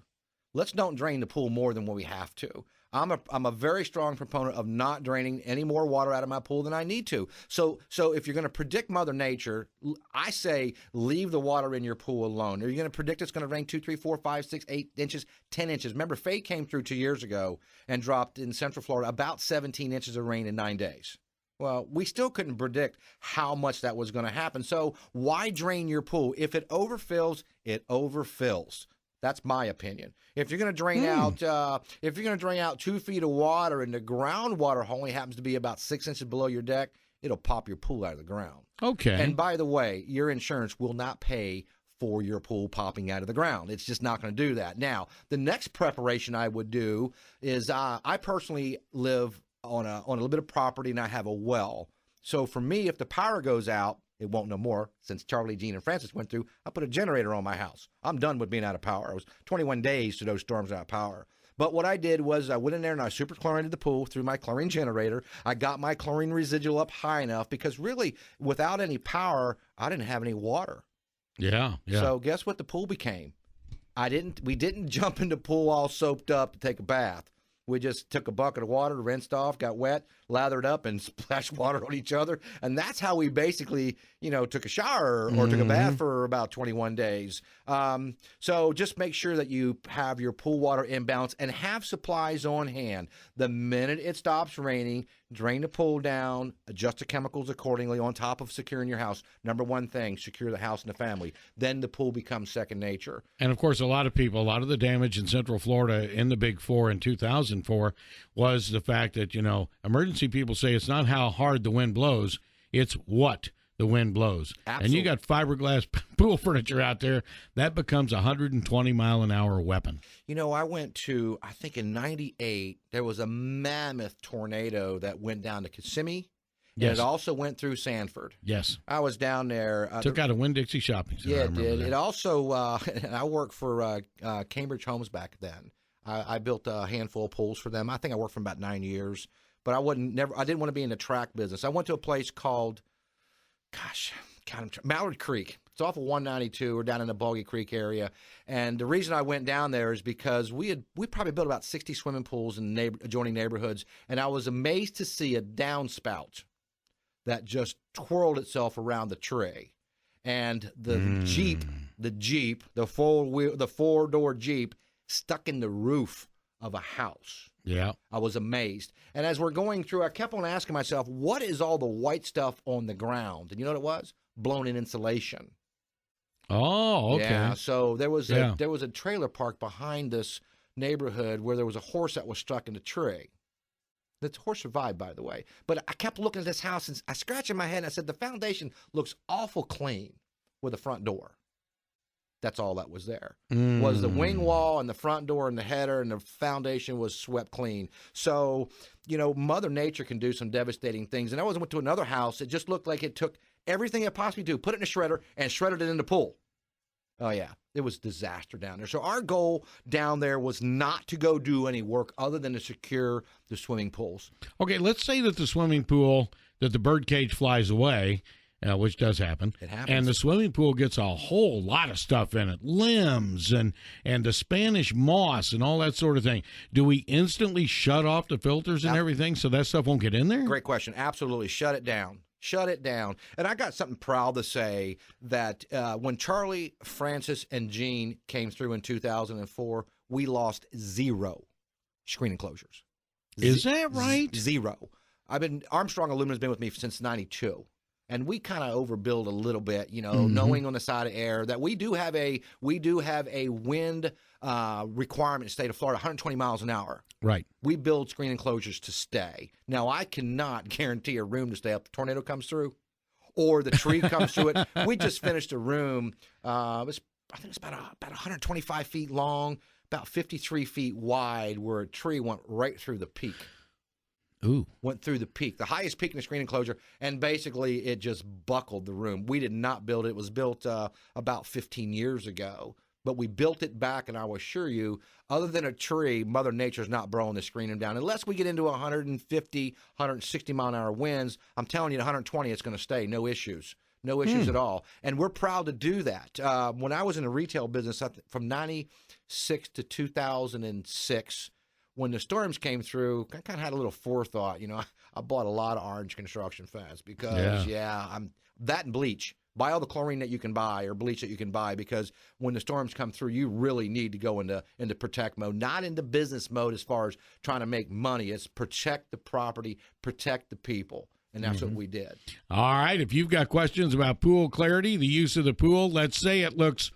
let's don't drain the pool more than what we have to. I'm a very strong proponent of not draining any more water out of my pool than I need to. So if you're going to predict Mother Nature, I say leave the water in your pool alone. Are you going to predict it's going to rain 2, 3, 4, 5, 6, 8 inches, 10 inches? Remember, Faye came through 2 years ago and dropped in Central Florida about 17 inches of rain in 9 days. Well, we still couldn't predict how much that was going to happen. So why drain your pool? If it overfills, it overfills. That's my opinion. If you're going to drain out 2 feet of water and the groundwater only happens to be about 6 inches below your deck, it'll pop your pool out of the ground. Okay. And by the way, your insurance will not pay for your pool popping out of the ground. It's just not going to do that. Now, the next preparation I would do is I personally live on a little bit of property and I have a well. So for me, if the power goes out, it won't no more. Since Charlie, Jean, and Francis went through, I put a generator on my house. I'm done with being out of power. It was 21 days to those storms out of power. But what I did was I went in there and I super chlorinated the pool through my chlorine generator. I got my chlorine residual up high enough because really, without any power, I didn't have any water. Yeah. So guess what the pool became? We didn't jump in the pool all soaped up to take a bath. We just took a bucket of water, rinsed off, got wet, lathered up, and splashed water on each other. And that's how we basically, took a shower or took a bath for about 21 days. So just make sure that you have your pool water in balance and have supplies on hand. The minute it stops raining, drain the pool down, adjust the chemicals accordingly on top of securing your house. Number one thing, secure the house and the family. Then the pool becomes second nature. And, of course, a lot of the damage in Central Florida in the Big Four in 2004 was the fact that, emergency people say it's not how hard the wind blows, it's what the wind blows. Absolutely. And you got fiberglass pool furniture out there, that becomes a 120-mile-an-hour weapon. I went to, I think in 98, there was a mammoth tornado that went down to Kissimmee. Yes. And it also went through Sanford. Yes. I was down there. Took out a Winn-Dixie shopping center. Yeah, I it did. that. It also, I worked for Cambridge Homes back then. I built a handful of pools for them. I think I worked for about 9 years. But I didn't want to be in the track business. I went to a place called, Mallard Creek. It's off of 192. We're down in the Boggy Creek area. And the reason I went down there is because we probably built about 60 swimming pools in adjoining neighborhoods. And I was amazed to see a downspout that just twirled itself around the tree. And the Jeep, the four-door Jeep stuck in the roof of a house. Yeah. I was amazed. And as we're going through, I kept on asking myself, what is all the white stuff on the ground? And you know what it was? Blown-in insulation. Oh, okay. Yeah, so there was a trailer park behind this neighborhood where there was a horse that was stuck in the tree. The horse survived, by the way. But I kept looking at this house, and I scratched in my head, and I said, the foundation looks awful clean with the front door. That's all that was there. Was the wing wall and the front door and the header, and the foundation was swept clean. So, Mother Nature can do some devastating things. And I went to another house. It just looked like it took everything it possibly do, put it in a shredder, and shredded it in the pool. Oh, yeah. It was disaster down there. So our goal down there was not to go do any work other than to secure the swimming pools. Okay, let's say that the swimming pool, that the bird cage flies away, which does happen. It happens. And the swimming pool gets a whole lot of stuff in it, limbs and the Spanish moss and all that sort of thing. Do we instantly shut off the filters and everything so that stuff won't get in there? Great question. Absolutely. Shut it down. Shut it down. And I got something proud to say that when Charlie, Francis, and Jean came through in 2004, we lost 0 screen enclosures. Is that right? 0. Armstrong Aluminum's been with me since 92. And we kind of overbuild a little bit, knowing on the side of air that we do have a wind requirement in the state of Florida, 120 miles an hour. Right. We build screen enclosures to stay. Now, I cannot guarantee a room to stay up. The tornado comes through or the tree comes through it. We just finished a room. I think it's about 125 feet long, about 53 feet wide, where a tree went right through the peak. Ooh. Went through the peak, the highest peak in the screen enclosure, and basically it just buckled the room. We did not build it. It was built about 15 years ago, but we built it back, and I will assure you, other than a tree, Mother Nature's not blowing the screen down. Unless we get into 150, 160 mile an hour winds, I'm telling you, at 120, it's going to stay. No issues. No issues at all. And we're proud to do that. When I was in the retail business from 96 to 2006, when the storms came through, I kind of had a little forethought. You know, I bought a lot of orange construction fence because, I'm that and bleach. Buy all the chlorine that you can buy or bleach that you can buy, because when the storms come through, you really need to go into protect mode, not into business mode as far as trying to make money. It's protect the property, protect the people. And that's what we did. All right. If you've got questions about pool clarity, the use of the pool, let's say it looks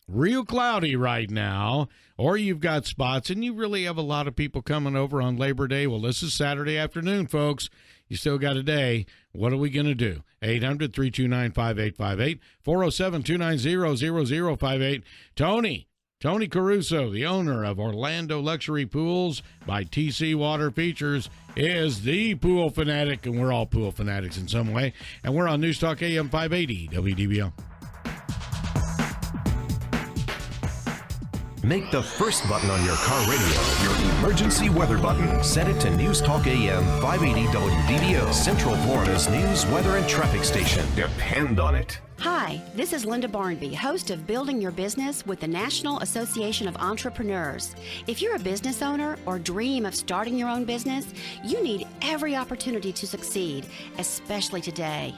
real cloudy right now, or you've got spots and you really have a lot of people coming over on Labor Day. Well, this is Saturday afternoon, folks. You still got a day. What are we going to do? 800-329-5858, 407-290-0058. Tony Caruso, the owner of Orlando Luxury Pools by TC Water Features, is the Pool Fanatic, and we're all Pool Fanatics in some way. And we're on News Talk AM 580 WDBO. Make the first button on your car radio your emergency weather button. Set it to News Talk AM 580 WDBO, Central Florida's news, weather, and traffic station. Depend on it. Hi, this is Linda Barnby, host of Building Your Business with the National Association of Entrepreneurs. If you're a business owner or dream of starting your own business, you need every opportunity to succeed, especially today.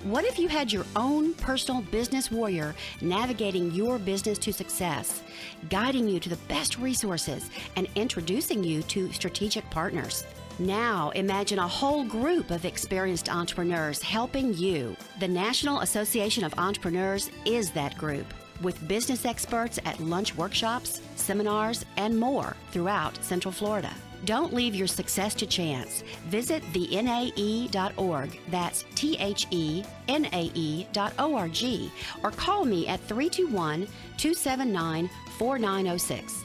What if you had your own personal business warrior navigating your business to success, guiding you to the best resources, and introducing you to strategic partners? Now imagine a whole group of experienced entrepreneurs helping you. The National Association of Entrepreneurs is that group, with business experts at lunch workshops, seminars, and more throughout Central Florida. Don't leave your success to chance. Visit thenae.org. That's THENAE.org. Or call me at 321-279-4906.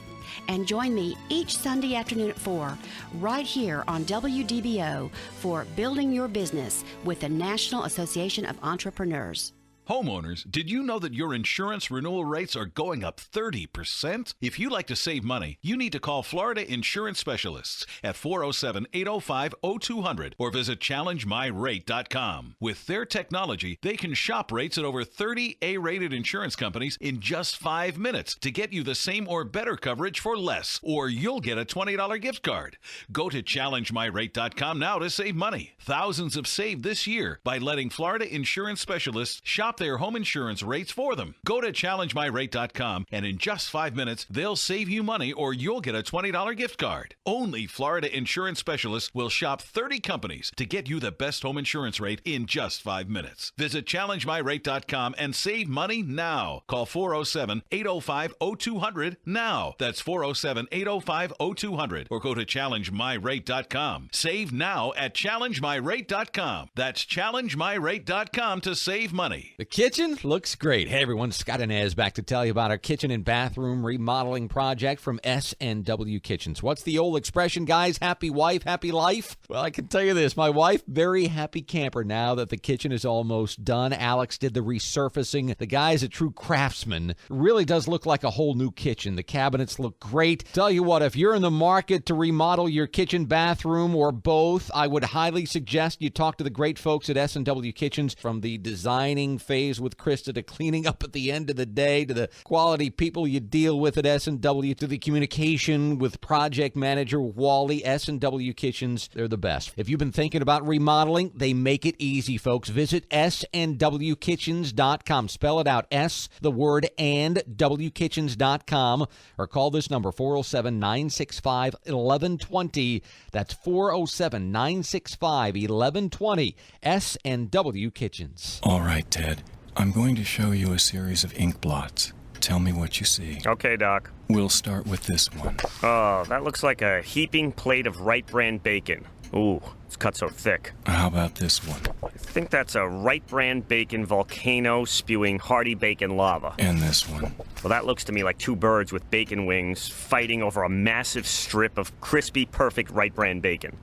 And join me each Sunday afternoon at 4, right here on WDBO for Building Your Business with the National Association of Entrepreneurs. Homeowners, did you know that your insurance renewal rates are going up 30%? If you'd like to save money, you need to call Florida Insurance Specialists at 407-805-0200 or visit ChallengeMyRate.com. With their technology, they can shop rates at over 30 A-rated insurance companies in just 5 minutes to get you the same or better coverage for less, or you'll get a $20 gift card. Go to ChallengeMyRate.com now to save money. Thousands have saved this year by letting Florida Insurance Specialists shop their home insurance rates for them. Go to ChallengeMyRate.com, and in just 5 minutes, they'll save you money or you'll get a $20 gift card. Only Florida Insurance Specialists will shop 30 companies to get you the best home insurance rate in just 5 minutes. Visit ChallengeMyRate.com and save money now. Call 407-805-0200 now. That's 407-805-0200 or go to ChallengeMyRate.com. Save now at ChallengeMyRate.com. That's ChallengeMyRate.com to save money. The kitchen looks great. Hey, everyone, Scott Inez back to tell you about our kitchen and bathroom remodeling project from S&W Kitchens. What's the old expression, guys? Happy wife, happy life? Well, I can tell you this. My wife, very happy camper now that the kitchen is almost done. Alex did the resurfacing. The guy's a true craftsman. Really does look like a whole new kitchen. The cabinets look great. Tell you what, if you're in the market to remodel your kitchen, bathroom, or both, I would highly suggest you talk to the great folks at S&W Kitchens. From the designing phase with Krista to cleaning up at the end of the day, to the quality people you deal with at S&W, to the communication with project manager Wally. S&W Kitchens, they're the best. If you've been thinking about remodeling, they make it easy, folks. Visit SNWKitchens.com. Spell it out, S, the word, and WKitchens.com, or call this number, 407-965-1120. That's 407-965-1120. S&W Kitchens. All right, Ted. I'm going to show you a series of ink blots. Tell me what you see. Okay, Doc. We'll start with this one. Oh, that looks like a heaping plate of Wright Brand bacon. Ooh, it's cut so thick. How about this one? I think that's a Wright Brand bacon volcano spewing hearty bacon lava. And this one? Well, that looks to me like two birds with bacon wings fighting over a massive strip of crispy, perfect Wright Brand bacon.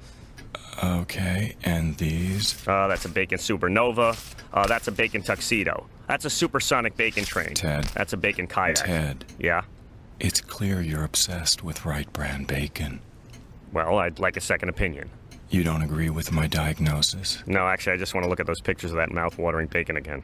Okay, and these? That's a bacon supernova. That's a bacon tuxedo. That's a supersonic bacon train. Ted. That's a bacon kayak. Ted. Yeah? It's clear you're obsessed with Wright brand bacon. Well, I'd like a second opinion. You don't agree with my diagnosis? No, actually, I just want to look at those pictures of that mouth-watering bacon again.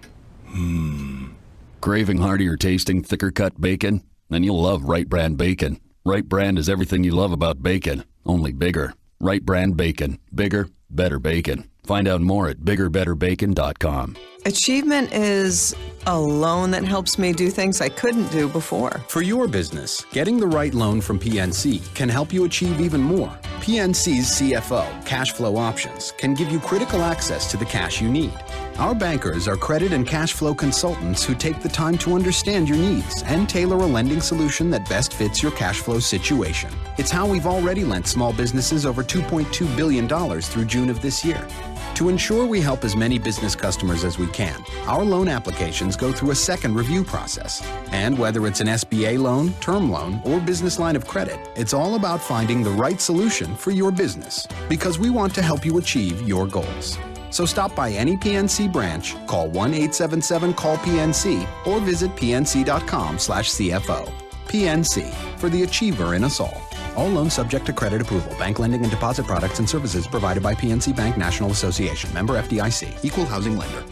Craving heartier tasting, thicker cut bacon? Then you'll love Wright brand bacon. Wright brand is everything you love about bacon, only bigger. Wright brand bacon. Bigger, better bacon. Find out more at biggerbetterbacon.com. Achievement is a loan that helps me do things I couldn't do before. For your business, getting the right loan from PNC can help you achieve even more. PNC's CFO, Cash Flow Options, can give you critical access to the cash you need. Our bankers are credit and cash flow consultants who take the time to understand your needs and tailor a lending solution that best fits your cash flow situation. It's how we've already lent small businesses over $2.2 billion through June of this year. To ensure we help as many business customers as we can, our loan applications go through a second review process. And whether it's an SBA loan, term loan, or business line of credit, it's all about finding the right solution for your business, because we want to help you achieve your goals. So stop by any PNC branch, call 1-877-CALL-PNC, or visit pnc.com/CFO. PNC, for the achiever in us all. All loans subject to credit approval. Bank lending and deposit products and services provided by PNC Bank National Association. Member FDIC. Equal housing lender.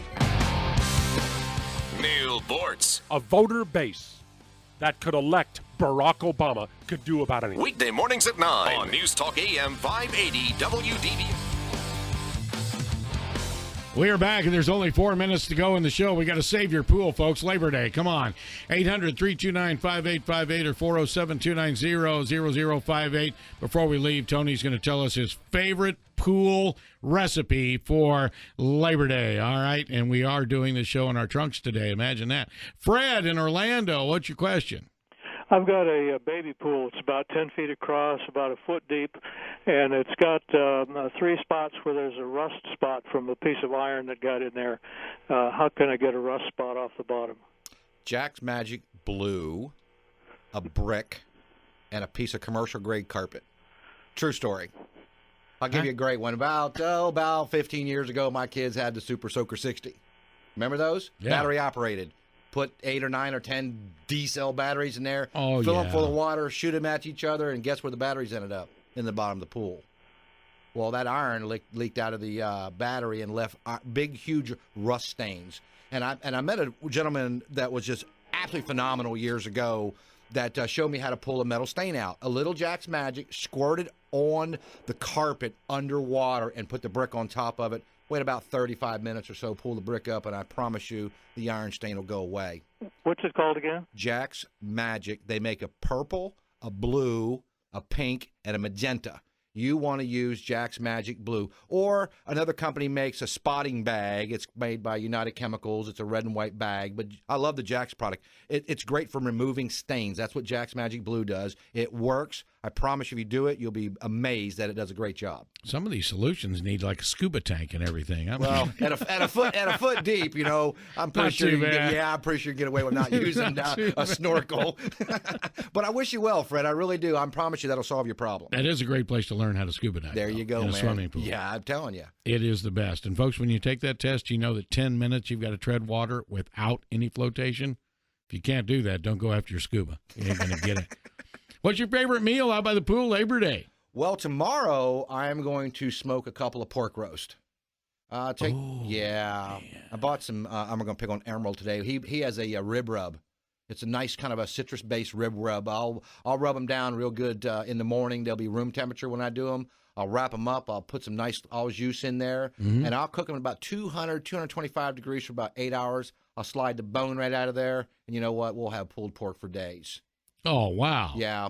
Neil Bortz. A voter base that could elect Barack Obama could do about anything. Weekday mornings at 9 on News Talk AM 580 WDBO. We are back, and there's only 4 minutes to go in the show. We got to save your pool, folks. Labor Day. Come on. 800-329-5858 or 407-290-0058. Before we leave, Tony's going to tell us his favorite pool recipe for Labor Day. All right, and we are doing the show in our trunks today. Imagine that. Fred in Orlando, what's your question? I've got a baby pool. It's about 10 feet across, about a foot deep, and it's got 3 spots where there's a rust spot from a piece of iron that got in there. How can I get a rust spot off the bottom? Jack's Magic Blue, a brick, and a piece of commercial-grade carpet. True story. I'll give you a great one. About 15 years ago, my kids had the Super Soaker 60. Remember those? Yeah. Battery-operated. Put 8 or 9 or 10 D-cell batteries in there, Oh, fill yeah. them full of water, shoot them at each other, and guess where the batteries ended up? In the bottom of the pool. Well, that iron leaked out of the battery and left big, huge rust stains. And I met a gentleman that was just absolutely phenomenal years ago that showed me how to pull a metal stain out. A little Jack's Magic, squirted on the carpet underwater, and put the brick on top of it. Wait about 35 minutes or so, pull the brick up, and I promise you the iron stain will go away. What's it called again? Jack's Magic. They make a purple, a blue, a pink, and a magenta. You want to use Jack's Magic Blue. Or another company makes a spotting bag. It's made by United Chemicals. It's a red and white bag. But I love the Jack's product. It's great for removing stains. That's what Jack's Magic Blue does. It works. I promise you, if you do it, you'll be amazed that it does a great job. Some of these solutions need like a scuba tank and everything. Well, at a foot deep, you know, I'm pretty sure you can get away with not using a snorkel. But I wish you well, Fred. I really do. I promise you that'll solve your problem. That is a great place to learn how to scuba dive. There you go, in a man. swimming pool. Yeah, I'm telling you. It is the best. And folks, when you take that test, you know that 10 minutes you've got to tread water without any flotation. If you can't do that, don't go after your scuba. You ain't going to get it. What's your favorite meal out by the pool Labor Day? Well, tomorrow I am going to smoke a couple of pork roast. I bought some. I'm going to pick on Emerald today. He has a rib rub. It's a nice kind of a citrus-based rib rub. I'll rub them down real good in the morning. They'll be room temperature when I do them. I'll wrap them up. I'll put some nice olive juice in there, and I'll cook them at about 225 degrees for about 8 hours. I'll slide the bone right out of there, and you know what? We'll have pulled pork for days. Oh, wow. Yeah.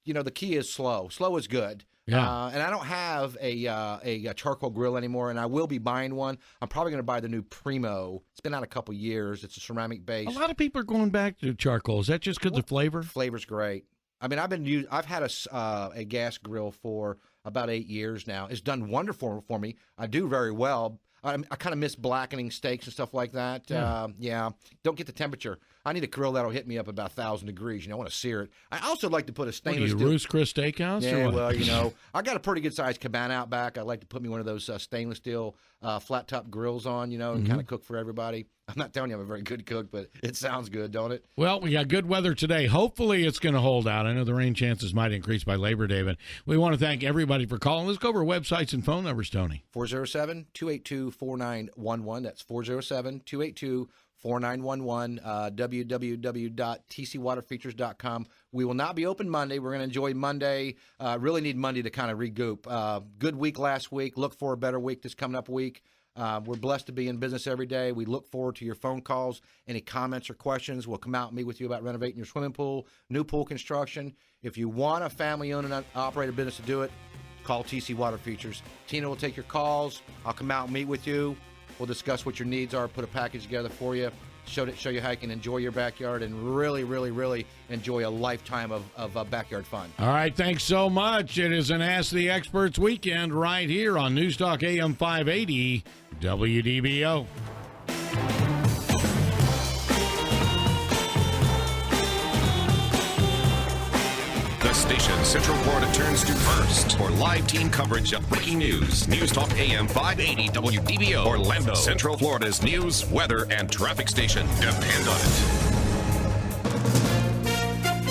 You know, the key is slow. Slow is good. Yeah. And I don't have a charcoal grill anymore, and I will be buying one. I'm probably going to buy the new Primo. It's been out a couple years. It's a ceramic base. A lot of people are going back to charcoal. Is that just because of flavor? Flavor's great. I mean, I've had a gas grill for about 8 years now. It's done wonderful for me. I do very well. I kind of miss blackening steaks and stuff like that. Yeah. Don't get the temperature. I need a grill that'll hit me up about 1,000 degrees. I want to sear it. I also like to put a stainless steel. Roost Chris Steakhouse? Yeah, or what? well, I got a pretty good sized cabana out back. I like to put me one of those stainless steel flat top grills on, and kind of cook for everybody. I'm not telling you I'm a very good cook, but it sounds good, don't it? Well, we got good weather today. Hopefully it's going to hold out. I know the rain chances might increase by Labor Day, but we want to thank everybody for calling. Let's go over websites and phone numbers, Tony. 407-282-4911. That's 407-282-4911. 4911, www.tcwaterfeatures.com. We will not be open Monday. We're going to enjoy Monday. Really need Monday to kind of regroup. Good week last week. Look for a better week this coming up week. We're blessed to be in business every day. We look forward to your phone calls. Any comments or questions, we'll come out and meet with you about renovating your swimming pool, new pool construction. If you want a family-owned and operated business to do it, call TC Water Features. Tina will take your calls. I'll come out and meet with you. We'll discuss what your needs are, put a package together for you, show you how you can enjoy your backyard and really, really, really enjoy a lifetime of backyard fun. All right, thanks so much. It is an Ask the Experts weekend right here on News Talk AM 580 WDBO. The station Central Florida turns to first for live team coverage of breaking news. News Talk AM 580 WDBO, Orlando, Central Florida's news, weather, and traffic station. Depend on it.